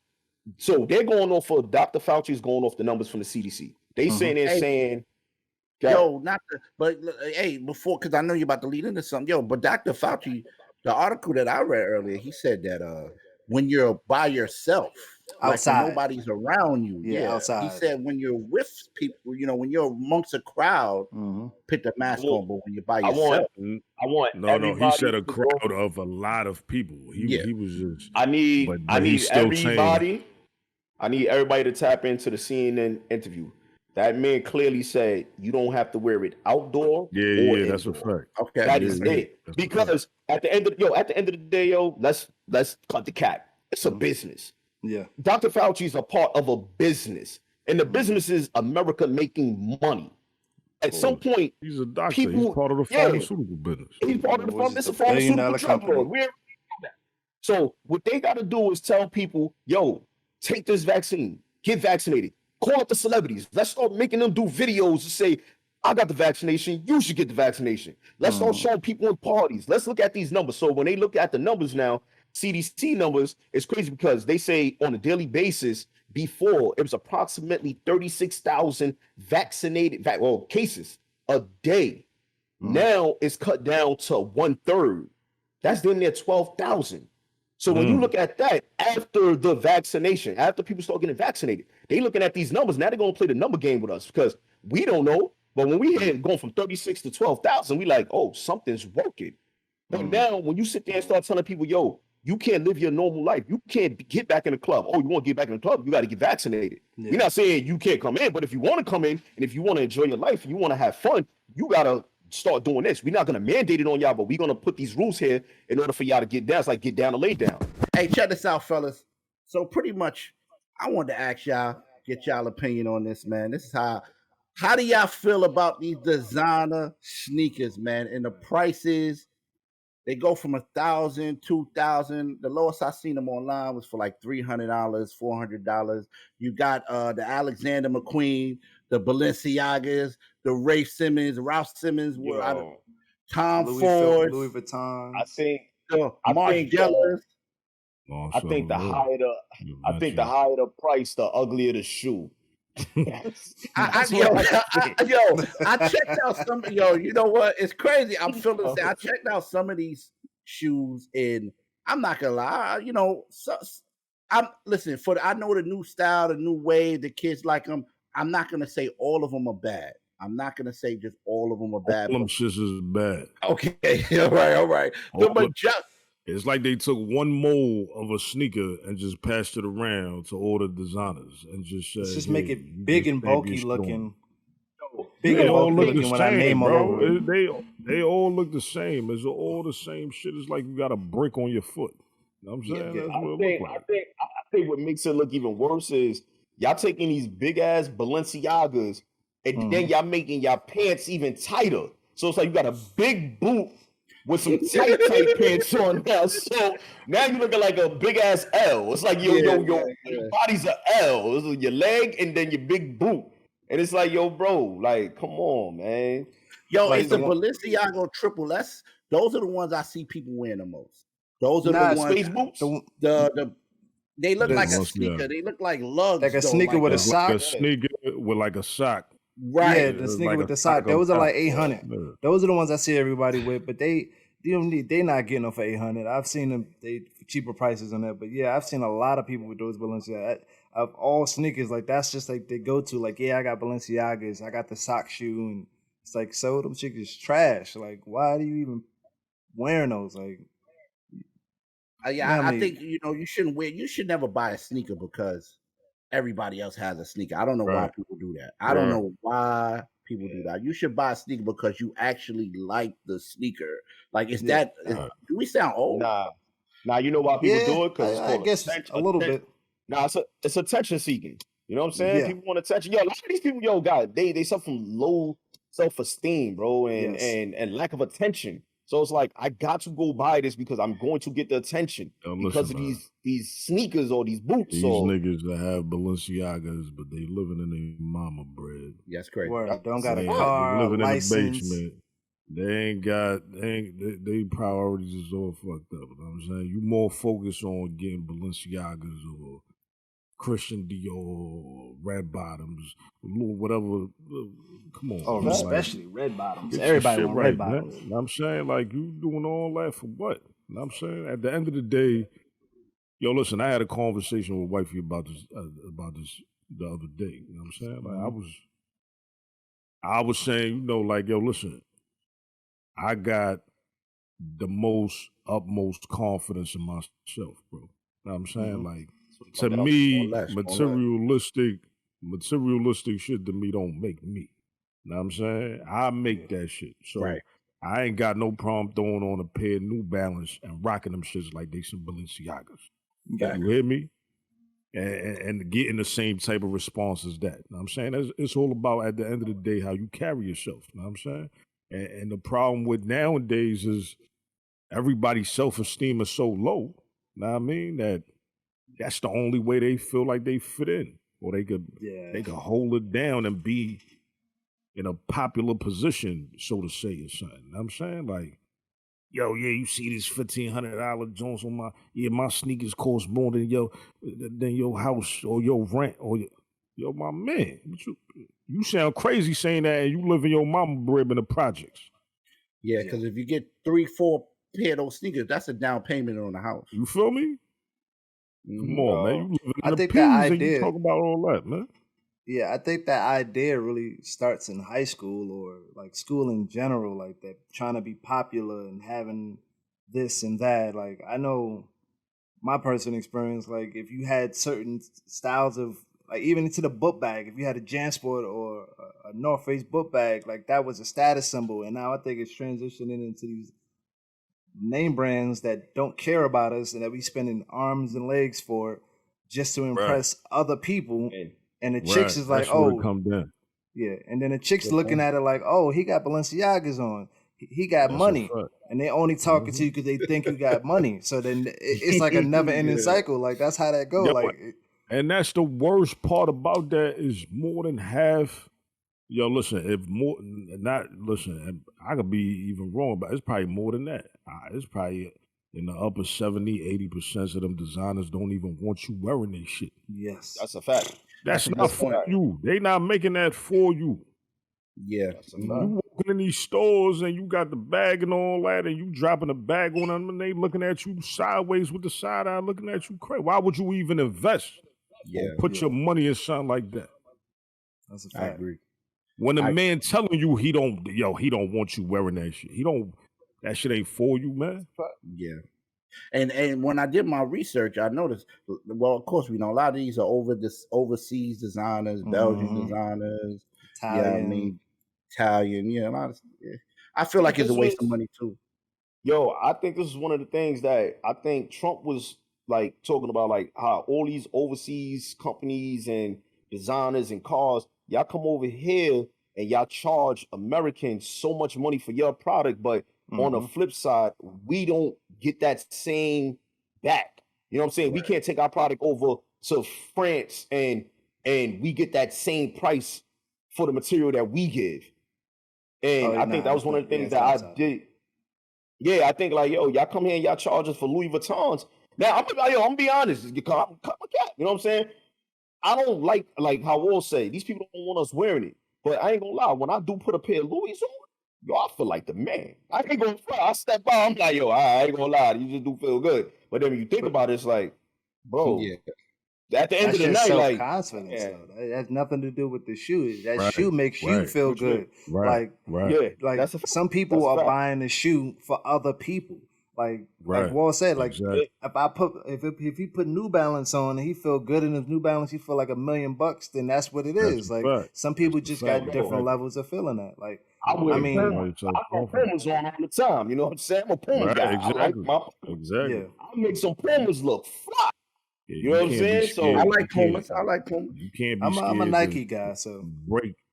they're going off of Dr. Fauci is going off the numbers from the CDC. They saying, yo, before, because I know you're about to lead into something, but Dr. Fauci, the article that I read earlier, he said that when you're by yourself, outside, like when nobody's around you, outside. He said when you're with people, when you're amongst a crowd, put the mask on. But when you're by yourself, he said a crowd of a lot of people. He was just. I need everybody I need everybody to tap into the CNN interview. That man clearly said you don't have to wear it outdoor Yeah, or yeah, that's a indoor. fact. Okay. That Yeah, is yeah, it. that's a fact. Because at the end of the day, yo, let's cut the cap. It's a business. Yeah. Dr. Fauci is a part of a business, and the business is America making money. At some point, He's a doctor. people, He's part of the pharmaceutical business. he's part of the Which is it's a a pharmaceutical billion-dollar drug company. lord. We already know that. So what they got to do is tell people, yo, take this vaccine, get vaccinated, call up the celebrities. Let's start making them do videos to say, I got the vaccination, you should get the vaccination. Let's start showing people in parties. Let's look at these numbers. So when they look at the numbers now, CDC numbers, it's crazy because they say on a daily basis, before it was approximately 36,000 vaccinated cases a day. Now it's cut down to 1/3. That's damn near 12,000. So when you look at that after the vaccination, after people start getting vaccinated, they looking at these numbers. Now they're gonna play the number game with us because we don't know. But when we had going from 36 to 12,000, we like, oh, something's working. But now when you sit there and start telling people, yo, you can't live your normal life. You can't get back in the club. Oh, you want to get back in the club? You got to get vaccinated. Yeah. We're not saying you can't come in, but if you want to come in and if you want to enjoy your life and you want to have fun, you got to start doing this. We're not going to mandate it on y'all, but we're going to put these rules here in order for y'all to get down. It's like get down or lay down. Hey, check this out, fellas. So pretty much, I wanted to ask y'all, get y'all opinion on this, man. This is how do y'all feel about these designer sneakers, man? And the prices, they go from $1,000, $2,000. The lowest I seen them online was for like $300, $400. You got the Alexander McQueen, the Balenciagas, the Ralph Simmons, Tom Ford, Louis Vuitton. I think Margielas. I think the higher the price, the uglier the shoe. I checked out some. You know what? It's crazy. I'm feeling. I checked out some of these shoes, and I'm not gonna lie. Listen. I know the new style, the new wave. The kids like them. I'm not gonna say all of them are bad. I'm not gonna say just all of them are bad. All them shits is bad. Okay, all right. It's like they took one mold of a sneaker and just passed it around to all the designers and just said, Let's just make it big and bulky looking. They all look the same, bro. They all look the same. It's all the same shit. It's like you got a brick on your foot. You know what I'm saying? That's what it looks like. I think what makes it look even worse is y'all taking these big ass Balenciagas and then y'all making y'all pants even tighter. So it's like you got a big boot with some tight pants on now. So now you're looking like a big ass L. It's like your body's a L. It's like your leg and then your big boot. And it's like, yo, bro, like, come on, man. Yo, like it's the Balenciaga Triple S. Those are the ones I see people wearing the most. Those are the ones. Space boots. They look like a sneaker. They look like lugs. Like a sneaker with a sock. Like a sneaker with like a sock. Right. Yeah, the sneaker with the sock. Those are like 800. Those are the ones I see everybody with, but they not getting them for 800. I've seen them for cheaper prices on that. But yeah, I've seen a lot of people with those Balenciagas. Of all sneakers, like that's just like they go to. Like, yeah, I got Balenciagas, I got the sock shoe, and it's like, so them chicks is trash. Like, why do you even wearing those? Like, I think you shouldn't wear. You should never buy a sneaker because everybody else has a sneaker. I don't know why people do that. I don't know why people do that. You should buy a sneaker because you actually like the sneaker. Like, do we sound old? Nah, you know why people do it? Because I guess a little bit. Nah, it's attention seeking. You know what I'm saying? People want attention. Yo, a lot of these people, God, they suffer from low self-esteem, bro, and lack of attention. So it's like, I got to go buy this because I'm going to get the attention because of these sneakers or these boots. These niggas that have Balenciagas, but they living in their mama bread. That's crazy. Don't got a car, living license. In the basement. They priorities is all fucked up. You know what I'm saying? You more focused on getting Balenciagas or Christian Dior or red bottoms, whatever. Come on. Oh, especially red bottoms. Everybody want red bottoms. You know what I'm saying? Like, you doing all that for what? You know what I'm saying? At the end of the day, yo, listen, I had a conversation with wifey about this the other day. You know what I'm saying? Like, I was saying, like, yo, listen, I got the utmost confidence in myself, bro. You know what I'm saying? Like, to More me, less. materialistic shit to me don't make me. Know what I'm saying? I make that shit. So Right. I ain't got no problem throwing on a pair of New Balance and rocking them shits like they some Balenciagas. Facts. You hear me? And getting the same type of response as that. Know what I'm saying? It's all about, at the end of the day, how you carry yourself. Know what I'm saying? And the problem with nowadays is everybody's self-esteem is so low, know what I mean, that's the only way they feel like they fit in. Or they could hold it down and be in a popular position, so to say, or something. Know what I'm saying? Like, yo, yeah, you see this $1,500 joints on my sneakers cost more than your house or your rent or yo, my man. You sound crazy saying that, and you live in your mama crib in the projects. Yeah, because if you get 3-4 pair of those sneakers, that's a down payment on the house. You feel me? Come on, man. You living in I the think peas that and you idea- talk about all that, man. Yeah, I think that idea really starts in high school or like school in general, like that trying to be popular and having this and that. Like I know my personal experience, like if you had certain styles of like even into the book bag, if you had a JanSport or a North Face book bag, like that was a status symbol. And now I think it's transitioning into these name brands that don't care about us and that we spending arms and legs for just to impress other people. And the chicks is like, that's where it oh, come down. yeah. And then the chicks looking at it like, oh, he got Balenciagas on. He got That's money. a fact. And they only talking to you because they think you got money. So then it's like a never ending cycle. Like that's how that go. Yeah, like and that's the worst part about that is more than half. Yo, listen, I could be even wrong, but it's probably more than that. It's probably in the upper 70-80% of them designers don't even want you wearing their shit. Yes. That's a fact. That's not for you. They not making that for you. Yeah. You walking in these stores and you got the bag and all that, and you dropping a bag on them, and they looking at you sideways with the side eye, looking at you crazy. Why would you even invest or put your money in something like that? That's a fact. I agree. When a man telling you he don't want you wearing that shit, that shit ain't for you, man. Yeah. And when I did my research, I noticed. Well, of course, we know a lot of these are overseas designers, Belgian designers. Italian. Yeah, I mean Italian. Yeah, a lot of. Yeah. I feel like it's a waste of money too. Yo, I think this is one of the things that I think Trump was like talking about, like how all these overseas companies and designers and cars, y'all come over here and y'all charge Americans so much money for your product, but on the flip side, we don't get that same back. You know what I'm saying? We can't take our product over to France and we get that same price for the material that we give. And I think that was one of the things that I did. Yeah, I think like, yo, y'all come here and y'all charge us for Louis Vuittons. Now, I'm gonna be honest. I'm a cat. You know what I'm saying? I don't like how Will say, these people don't want us wearing it. But I ain't gonna lie, when I do put a pair of Louis on, yo, I feel like the man. I ain't gonna front. I step by, I'm like, yo, I ain't gonna lie, you just do feel good. But then when you think about it, it's like, bro, at the end of the night, like, confidence, though. That has nothing to do with the shoe. That shoe makes you feel good. Like some people are buying the shoe for other people. Like Walt said, like if he put New Balance on and he feel good in his New Balance, he feel like $1 million, then that's what it is. Like some people just got different levels of feeling that. Like I put Pumas on all the time. You know what I'm saying? I'm a Pumas guy. Exactly. I like my I'll make some Pumas look fly. You know what I'm saying? So I like Pumas. I like Pumas. You can't be I'm scared. a Nike guy, so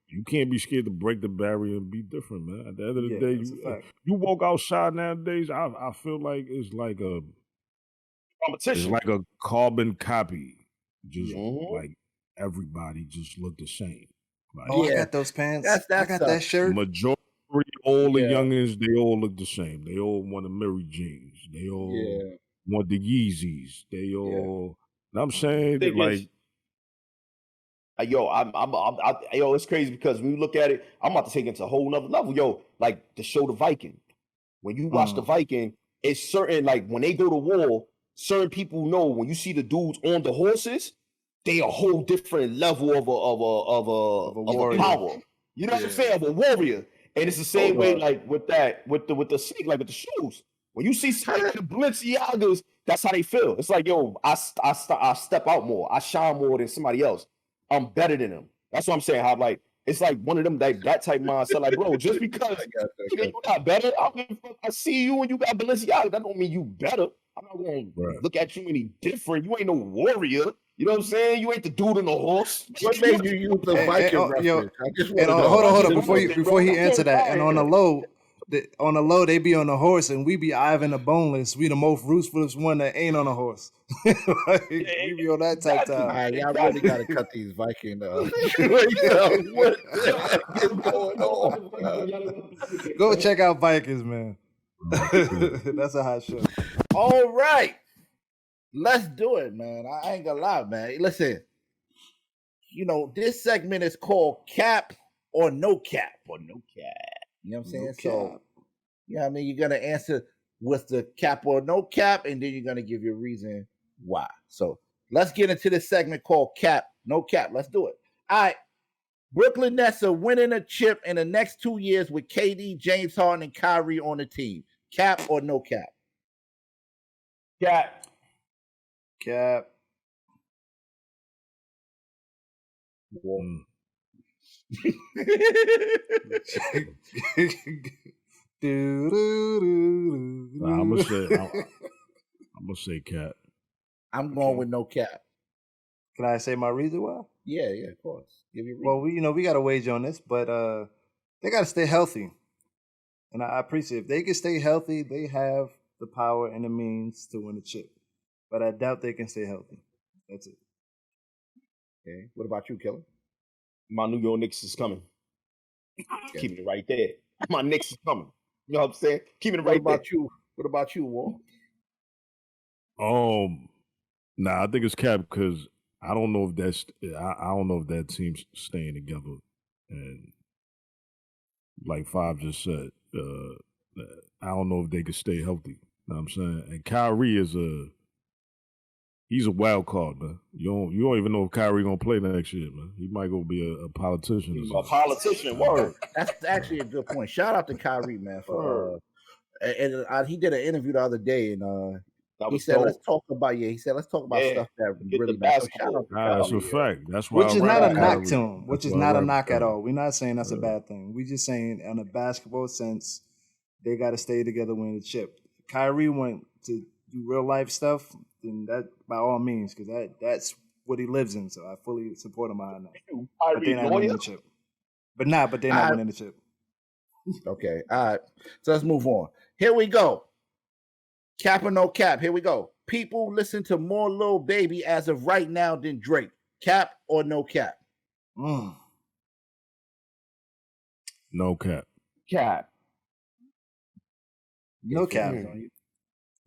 you can't be scared to break the barrier and be different, man. At the end of the day, you walk outside nowadays, I feel like it's like a competition. It's like a carbon copy. Just like everybody just look the same. Like, I got those pants. I got that shirt. Majority, all the youngins, they all look the same. They all want the Mary Jeans. They all want the Yeezys. They all. I'm saying that, like. Yo, yo, it's crazy because when you look at it, I'm about to take it to a whole nother level. Yo, like the show The Viking. When you watch The Viking, it's certain, like when they go to war, certain people know when you see the dudes on the horses, they a whole different level of a power. You know what I'm saying? Of a warrior. And it's the same way, like with the sneak, like with the shoes. When you see certain Balenciagas, That's how they feel. It's like, yo, I step out more. I shine more than somebody else. I'm better than them. That's what I'm saying. How like it's like one of them that type mindset. Like, bro, just because you're not better, I see you and you got Balenciaga. That don't mean you better. I'm not gonna look at you any different. You ain't no warrior. You know what I'm saying? You ain't the dude on the horse. What made you use the Viking reference? I just want to know. Hold on. Before he answer that, and on the low, they be on the horse, and we be Ivan the Boneless. We the most ruthless one that ain't on a horse. Like, we be on that type time. All right, y'all really got to cut these Viking. What the heck is going on? Go check out Vikings, man. That's a hot show. All right. Let's do it, man. I ain't gonna lie, man. Listen, this segment is called Cap or No Cap. You know what I'm saying? So, I mean, you're gonna answer with the cap or no cap, and then you're gonna give your reason why. So let's get into this segment called Cap, No Cap. Let's do it. All right. Brooklyn Nets are winning a chip in the next 2 years with KD, James Harden, and Kyrie on the team. Cap or no cap? Cap. I'm gonna say cap. I'm going with no cap. Can I say my reason why? Yeah, of course. Give you well, we got to wage on this, but they got to stay healthy, and I appreciate if they can stay healthy, they have the power and the means to win a chip. But I doubt they can stay healthy. That's it. Okay. What about you, Killer? My New York Knicks is coming. Keeping it right there. My Knicks is coming. You know what I'm saying? Keeping it right there. What about you, Walt? Nah, I think it's cap because I don't know if that team's staying together. And like Five just said, I don't know if they could stay healthy. You know what I'm saying? And Kyrie he's a wild card, man. You don't even know if Kyrie gonna play next year, man. He might go be a politician. A politician, word. That's actually a good point. Shout out to Kyrie, man. For he did an interview the other day, and he said, "Let's talk about stuff that really matters." That's a fact. That's why. Which is not a knock to him. Which is not a knock at all. We're not saying that's a bad thing. We're just saying, on a basketball sense, they got to stay together, win the chip. Kyrie went to do real life stuff, then that by all means, because that's what he lives in. So I fully support him on that. But they're not winning the chip. But they're not winning the chip. Okay, all right. So let's move on. Here we go. Cap or no cap? Here we go. People listen to more Lil Baby as of right now than Drake. Cap or no cap? No cap. Cap. No cap.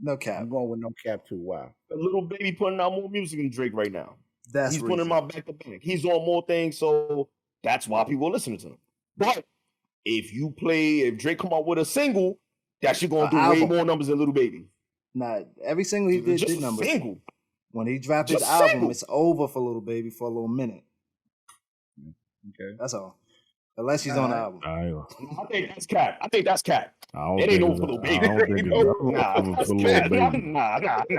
No cap. I'm going with no cap too. Wow. The Lil Baby putting out more music than Drake right now. He's putting him out back to back. He's on more things, so that's why people are listening to him. But if Drake come out with a single, that shit gonna do way more numbers than Lil Baby. Nah, every single he did numbers. Single. When he dropped his album, it's over for Lil Baby for a little minute. Okay, that's all. Unless he's on the album. I think that's cap. It ain't over for Lil Baby. Nah.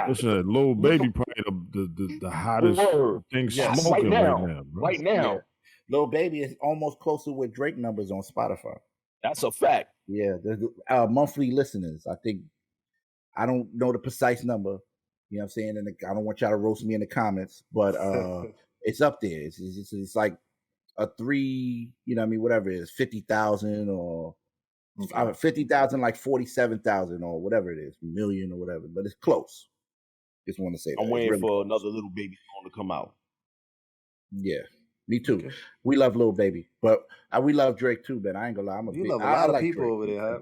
Listen, Lil Baby probably the hottest thing smoking right now. Bro. Right now. Yeah. Lil Baby is almost closer with Drake numbers on Spotify. That's a fact. Yeah, the monthly listeners. I don't know the precise number. You know what I'm saying? And I don't want y'all to roast me in the comments, but it's up there. It's like a 3, you know what I mean, whatever it is, 50,000 or 50,000, like 47,000 or whatever it is, million or whatever, but it's close. Just want to say that. I'm waiting for another Lil Baby song to come out. Yeah, me too. Okay. We love Lil Baby, but we love Drake too, but I ain't gonna lie. You love a lot of people Drake over there, huh?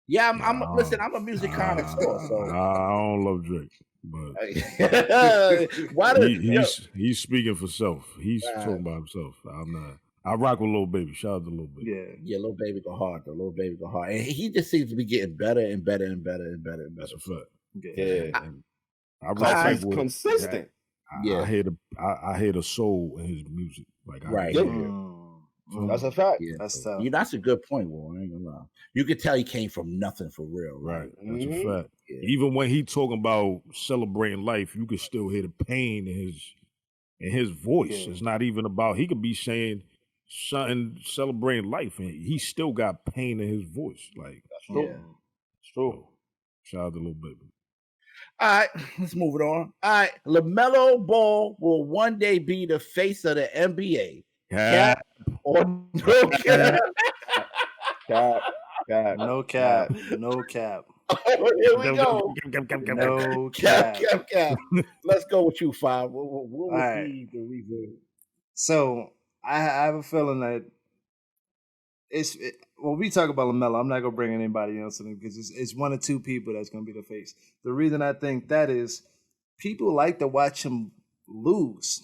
Yeah, listen, I'm a music connoisseur, so I don't love Drake. But why he's speaking for self. He's talking about himself. I'm not. I rock with Lil Baby. Shout out to Lil Baby. Yeah, Lil Baby go hard though. Lil Baby go hard, and he just seems to be getting better and better and better and better and better. That's a fact. Yeah, he's consistent. I hear the soul in his music. Like right. That's a fact. Yeah, That's so, tough. that's a good point, Will. I ain't gonna lie. You could tell he came from nothing for real, Right. Like, That's a Mhm. fact. Yeah. Even when he talking about celebrating life, you could still hear the pain in his voice. Yeah. It's not even about he could be saying something celebrating life, and he still got pain in his voice. Like, That's true. Yeah. It's true. so, shout out to Lil Baby. All right, let's move it on. All right, LaMelo Ball will one day be the face of the NBA. Cap or no cap? Cap. No cap. No cap. Here we go. No Cap, cap. cap. Let's go with you, Five. What would right. be the reason? So I have a feeling that when we talk about LaMelo, I'm not gonna bring anybody else in it because it's one or two people that's gonna be the face. The reason I think that is people like to watch him lose.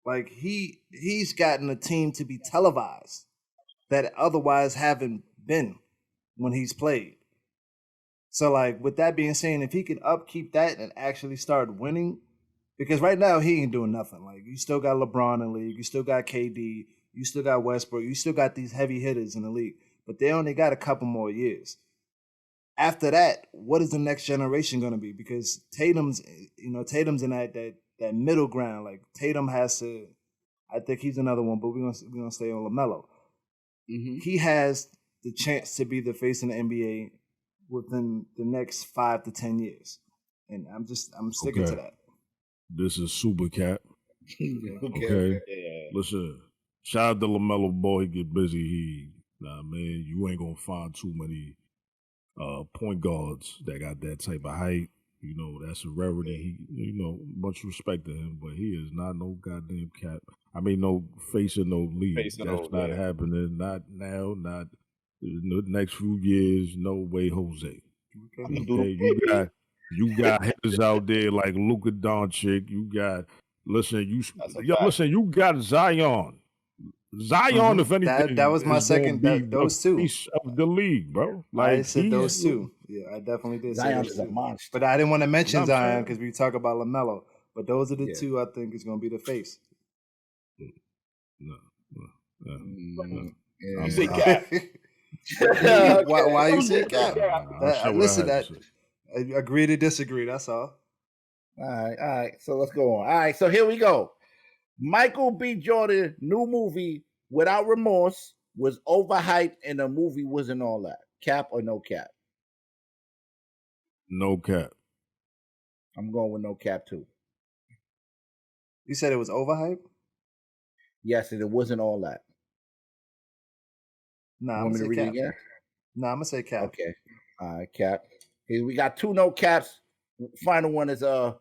Like he's gotten a team to be televised that otherwise haven't been when he's played. So like with that being said, if he can upkeep that and actually start winning, because right now he ain't doing nothing. Like you still got LeBron in the league, you still got KD, you still got Westbrook, you still got these heavy hitters in the league, but they only got a couple more years. After that, what is the next generation going to be? Because Tatum's in that middle ground. Like Tatum has to, I think he's another one, but we're gonna stay on LaMelo. Mm-hmm. He has the chance to be the face in the NBA within the next 5 to 10 years, and I'm sticking to that. This is Super Cat. Okay. Yeah. Listen, shout out to LaMelo Boy. Get busy. Man, you ain't gonna find too many point guards that got that type of height. You know, that's a rarity. He, much respect to him, but he is not no goddamn cap. I mean, no face in no league. That's not happening. Not now. Not in the next few years. No way, Jose. Okay, you got hitters out there like Luka Doncic. You got you got Zion. Zion, if anything, that was my is second. gonna be Those the two face of the league, bro. Like I said those two. Yeah, I definitely did. Zion say is those a two. monster. But I didn't want to mention I'm Zion saying. because we talk about LaMelo. But those are the two I think is going to be the face. No. Yeah. You say cap. Why you say cap? Listen, I agree to disagree. That's all. All right. So let's go on. All right, so here we go. Michael B. Jordan, new movie Without Remorse was overhyped and the movie wasn't all that. Cap or no cap? No cap. I'm going with no cap too. You said it was overhyped? Yes, and it wasn't all that. Nah, You I'm want me gonna to say read it cap. again? Nah, I'm gonna say cap. Okay. All right, cap. Here we got two no caps. Final one is One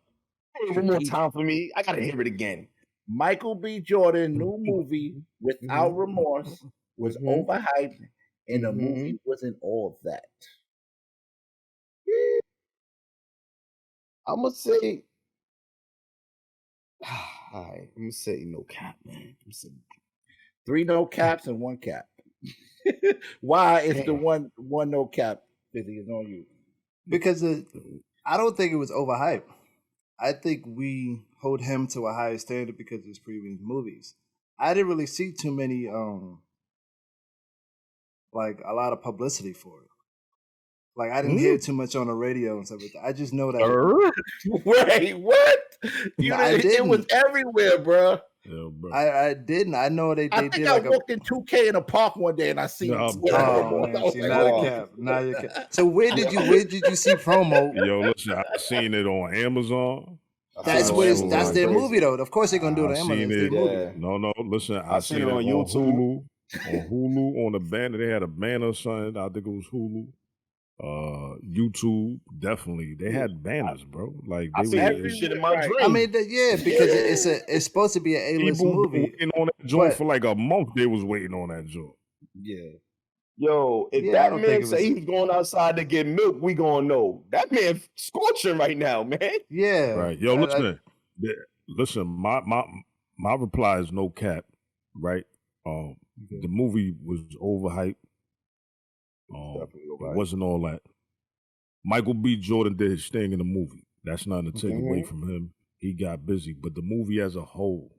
more time for me. I gotta hear it again. Michael B. Jordan new movie Without Remorse was overhyped and the movie wasn't all that. I'm gonna say. All right, I'm gonna say no cap, man. I'm saying, 3 no caps and 1 cap. Why is the Damn. one no cap? Busy is on you. Because I don't think it was overhyped. I think we hold him to a higher standard because of his previous movies. I didn't really see too many, like a lot of publicity for it. Like I didn't hear too much on the radio and stuff like that. I just know that. Wait, what? It was everywhere, bro. Yeah, bro. I didn't. I know they I did think I like walked in 2K in a park one day and I seen. No, man, see, not a cap. Not a cap. So where did you see promo? Yo, listen, I seen it on Amazon. That's their movie though. Of course they're gonna do it on Amazon. Seen It's their it. movie. No, listen, I seen it on on YouTube. Hulu. On Hulu, on the banner, they had a banner or something. I think it was Hulu. YouTube, definitely. They had banners, bro. Like I they seen were every shit in my dream. I mean, because it's supposed to be an A-list people movie. waiting on that joint but- for like a month. They was waiting on that joint. Yeah. Yo, if Yeah, I that don't man think it say was- he was going outside to get milk, we gonna know. That man scorching right now, man. Yeah. Right. Yo, listen, my reply is no cap, right? The movie was overhyped. It wasn't all that. Michael B. Jordan did his thing in the movie. That's nothing to take away from him. He got busy. But the movie as a whole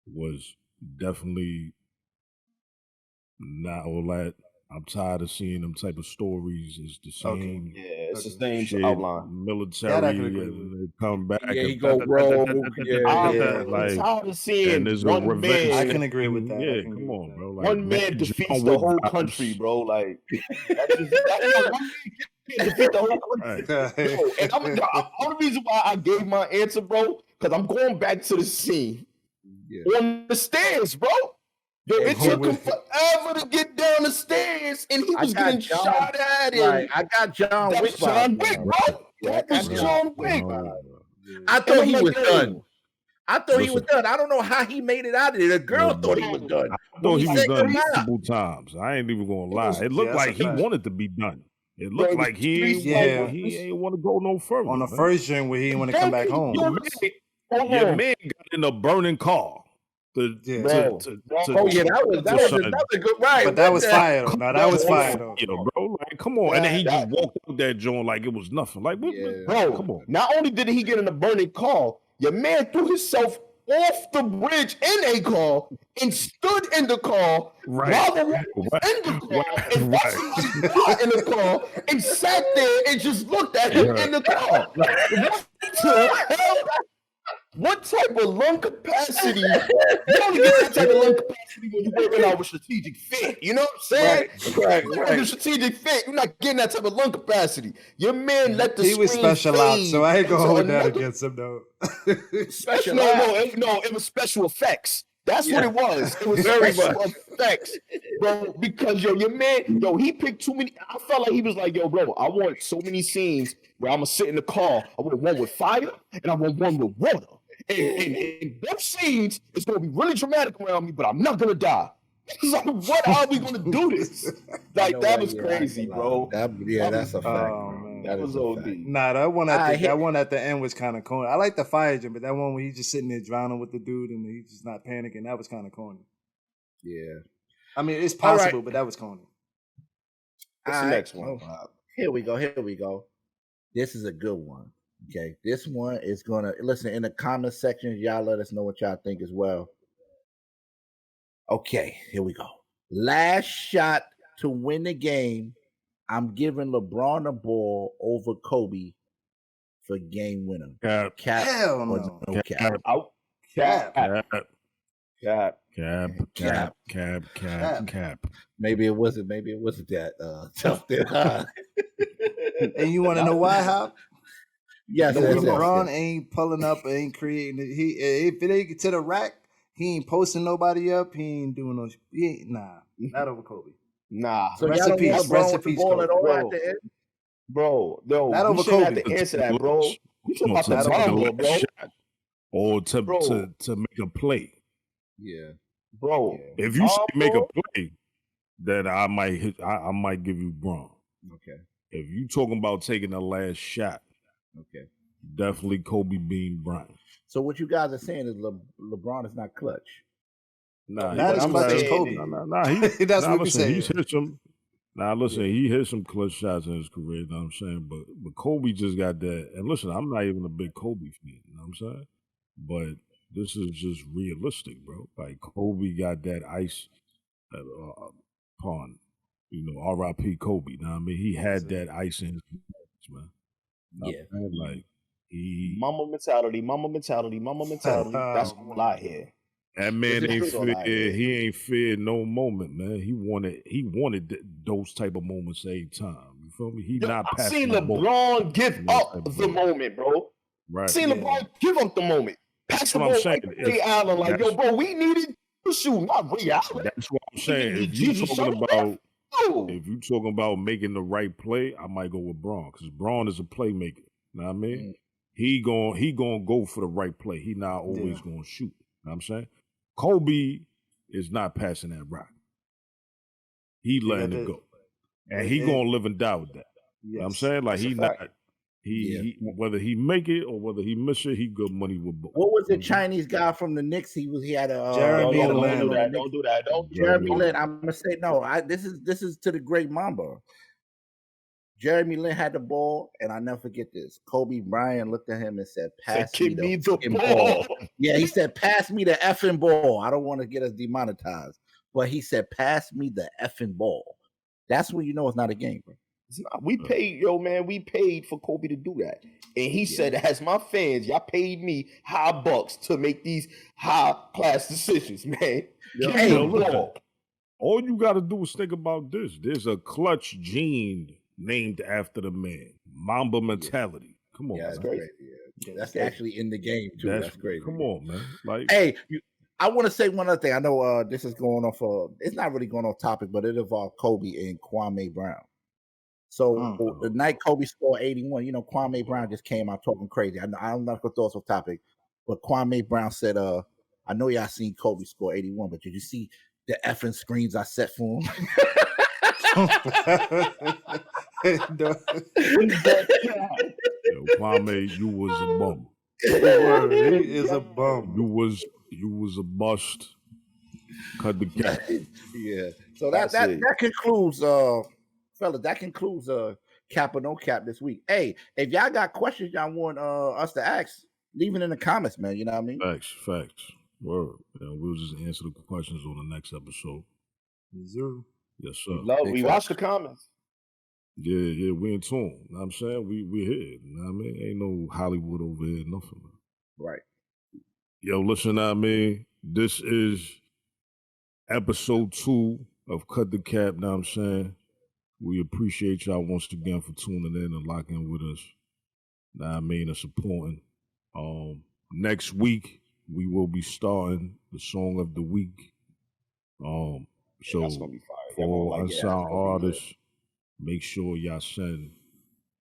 was definitely Not all that. I'm tired of seeing them type of stories. It's the same Yeah, it's the Okay. same shit, outline. military, That I can agree and with. they come back Yeah, he and go rogue. Yeah. I'm like, tired of and seeing there's a one revenge I man. can agree with thing. that. I Yeah, can come agree with on, that. bro. Like, One man John defeats the Wick whole vibes. country, bro. Like that's just one man can't defeat the whole country. Right. Bro, and the only reason why I gave my answer, bro, because I'm going back to the scene on the stairs, bro. Yo, it took him forever to get down the stairs, and he was getting shot at. Right, I got John That Wick was John vibes. Wick, bro. That was John Wick. I And thought I'm he like, was yo, done. I thought he was Listen. done. I don't know how he made it out of there. The girl thought he was done. I thought he was said done goodbye. multiple times. I ain't even gonna lie. It looked that's a like he fact. wanted to be done. It looked it was like he three ain't want to go no further. On the man. first joint where he didn't want to come back home. Your man got in a burning car. Oh yeah, that was another good ride. But that was fire though. No, that was fire though. Bro. Like, come on. And then he just walked out that joint like it was nothing. Like, bro, come on. Not only did he get in a burning car, your man threw himself off the bridge in a car and stood in the car while the woman was in the car and somebody in the car and sat there and just looked at him in the car. What type of lung capacity? You only get that type of lung capacity when you're working out with strategic fit. You know what I'm saying? Right. Strategic fit. You're not getting that type of lung capacity. Your man let the He was special out, so I ain't gonna hold that against him though. Special no, it was special effects. That's what it was. It was very special effects, bro. Because your man, he picked too many. I felt like he was like, yo, bro, I want so many scenes where I'm gonna sit in the car. I want one with fire and I want one with water. And both scenes, it's gonna be really dramatic around me, but I'm not gonna die. Like, what are we gonna do this? Like, that was crazy, bro. That's a fact. That was OD. Nah, that one at the end was kind of corny. I like the fire jump, but that one where he's just sitting there drowning with the dude and he's just not panicking, that was kind of corny. Yeah. I mean, it's possible, but that was corny. What's the next one? Here we go. This is a good one. Okay. This one is gonna listen in the comment section. Y'all let us know what y'all think as well. Okay, here we go. Last shot to win the game. I'm giving LeBron the ball over Kobe for game winner. Cap. Hell no. Cap. Out. Cap. Maybe it wasn't that tough there. And you want to know why, Hop? Yes, LeBron ain't pulling up, ain't creating it. If it ain't get to the rack, he ain't posting nobody up. He ain't doing not over Kobe. Nah. So rest in peace. Rest in peace, Kobe. Bro, no, not over Kobe. Have Kobe. to answer that, bro. We talking about the Mamba, bro. Or to make a play. Yeah, bro. If you say make a play, then I might give you Bron. Okay. If you talking about taking the last shot, okay, definitely Kobe being Bryant. So what you guys are saying is LeBron is not clutch. Nah, that is Kobe. That's what we say. He's hit some. Now listen, he hit some clutch shots in his career. You know what I'm saying? But Kobe just got that. And listen, I'm not even a big Kobe fan. You know what I'm saying? But this is just realistic, bro. Like Kobe got that ice pawn. R.I.P. Kobe. You know what I mean? He had that ice in his hands, man. Yeah. Like Mama mentality. That's all I hear. That man ain't fear. He ain't feared no moment, man. He wanted those type of moments every time. You feel me? I've seen LeBron give up the moment, bro. Right. I've seen LeBron give up the moment. Pass the ball right to Ray Allen, like, yo, bro, we needed to shoot, not Ray Allen. That's what I'm saying. If you talking about making the right play, I might go with Braun because Braun is a playmaker. You know what I mean? He gonna go for the right play. He not always gonna shoot. You know what I'm saying? Kobe is not passing that rock. He letting it go. And he gonna live and die with that. You know what I'm saying? Like he whether he make it or whether he miss it, he good money with both. What was the Chinese guy from the Knicks? He had a Jeremy Lin. Don't do that. Jeremy Lin. I'm gonna say no. This is to the great Mamba. Jeremy Lin had the ball, and I never forget this. Kobe Bryant looked at him and said, "Pass me the ball." Yeah, he said, "Pass me the effing ball." I don't want to get us demonetized, but he said, "Pass me the effing ball." That's when you know it's not a game, bro. We paid, man. We paid for Kobe to do that, and he said, "As my fans, y'all paid me high bucks to make these high class decisions, man." Give me the ball. All you got to do is think about this. There's a clutch gene named after the man. Mamba mentality. Come on, that's man. crazy. Yeah. That's actually in the game too. That's crazy. Come on, man. Like, hey, I want to say one other thing. I know this is going off. It's not really going off topic, but it involved Kobe and Kwame Brown. So the night Kobe scored 81, you know, Kwame Brown just came out talking crazy. I'm not gonna throw us off topic, but Kwame Brown said, "I know y'all seen Kobe score 81, but did you see the effing screens I set for him?" Yo, Kwame, you was a bum. He is a bum. You was a bust. Cut the cap. Yeah. So that concludes, fella. That concludes cap or no cap this week. Hey, if y'all got questions y'all want us to ask, leave it in the comments, man. You know what I mean? Facts. Word. And we'll just answer the questions on the next episode. Yes, sir. We watch the comments. Yeah, we in tune. You know what I'm saying? We here. You know what I mean? Ain't no Hollywood over here, nothing. Right. Yo, listen, I mean, this is episode 2 of Cut the Cap, know what I'm saying? We appreciate y'all once again for tuning in and locking with us. Know what I mean? And supporting. Next week, we will be starting the Song of the Week. So that's gonna be fire. for all unsigned artists, make sure y'all send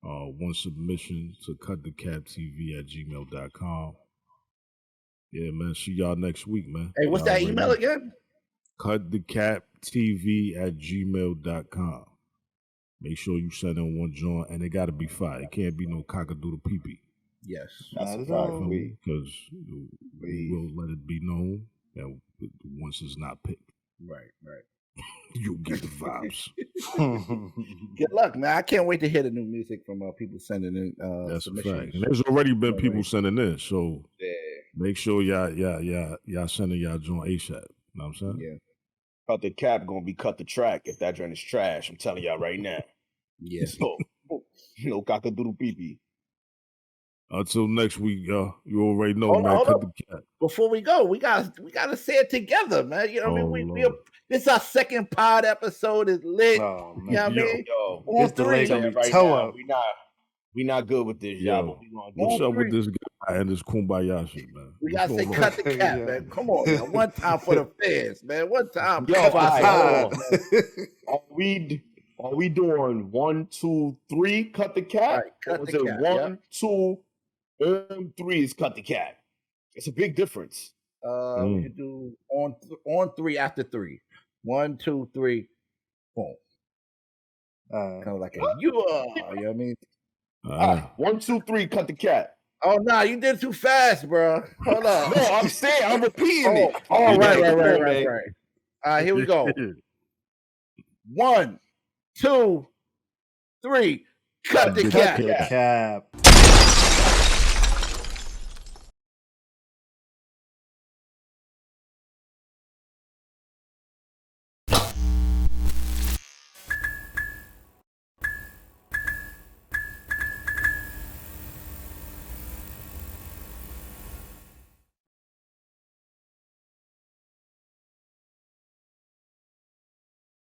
one submission to cutthecaptv@gmail.com. Yeah, man. See y'all next week, man. Hey, what's that email again? Cutthecaptv@gmail.com. Make sure you send in one joint, and it got to be fire. It can't be no cockadoodle pee-pee. Yes, that's fire for me. Because we will let it be known that once it's not picked. Right. You get the vibes. Good luck, man. I can't wait to hear the new music from people sending in. That's a fact. And there's already been people sending in, so make sure y'all sending y'all joint ASAP. You know what I'm saying? Yeah. Cut the Cap gonna be cut the track if that joint is trash. I'm telling y'all right now. Yeah. So, no cockadoodle pee-pee. Until next week, y'all. You already know, man. Cut the cap. Before we go, we gotta say it together, man. You know what I mean? This is our second pod episode. Is lit. Oh, man. You know what I mean? This delay gonna be toe up. We not good with this, y'all. What's up with this guy and this kumbaya shit, man? We gotta say cut the cap, man. Come on, man. One time for the fans, man. One time. Are we doing 1, 2, 3? Cut the cap. Right, cut the cap. 1, 2, 3 is cut the cap. It's a big difference. We can do on 3 after 3. 1, 2, 3, boom. Kind of like you know what I mean? 1, 2, 3, cut the cap. Oh no, you did it too fast, bro. Hold on. No, I'm saying I'm repeating it. Oh, right. All right, here we go. 1, 2, 3, cut the cap.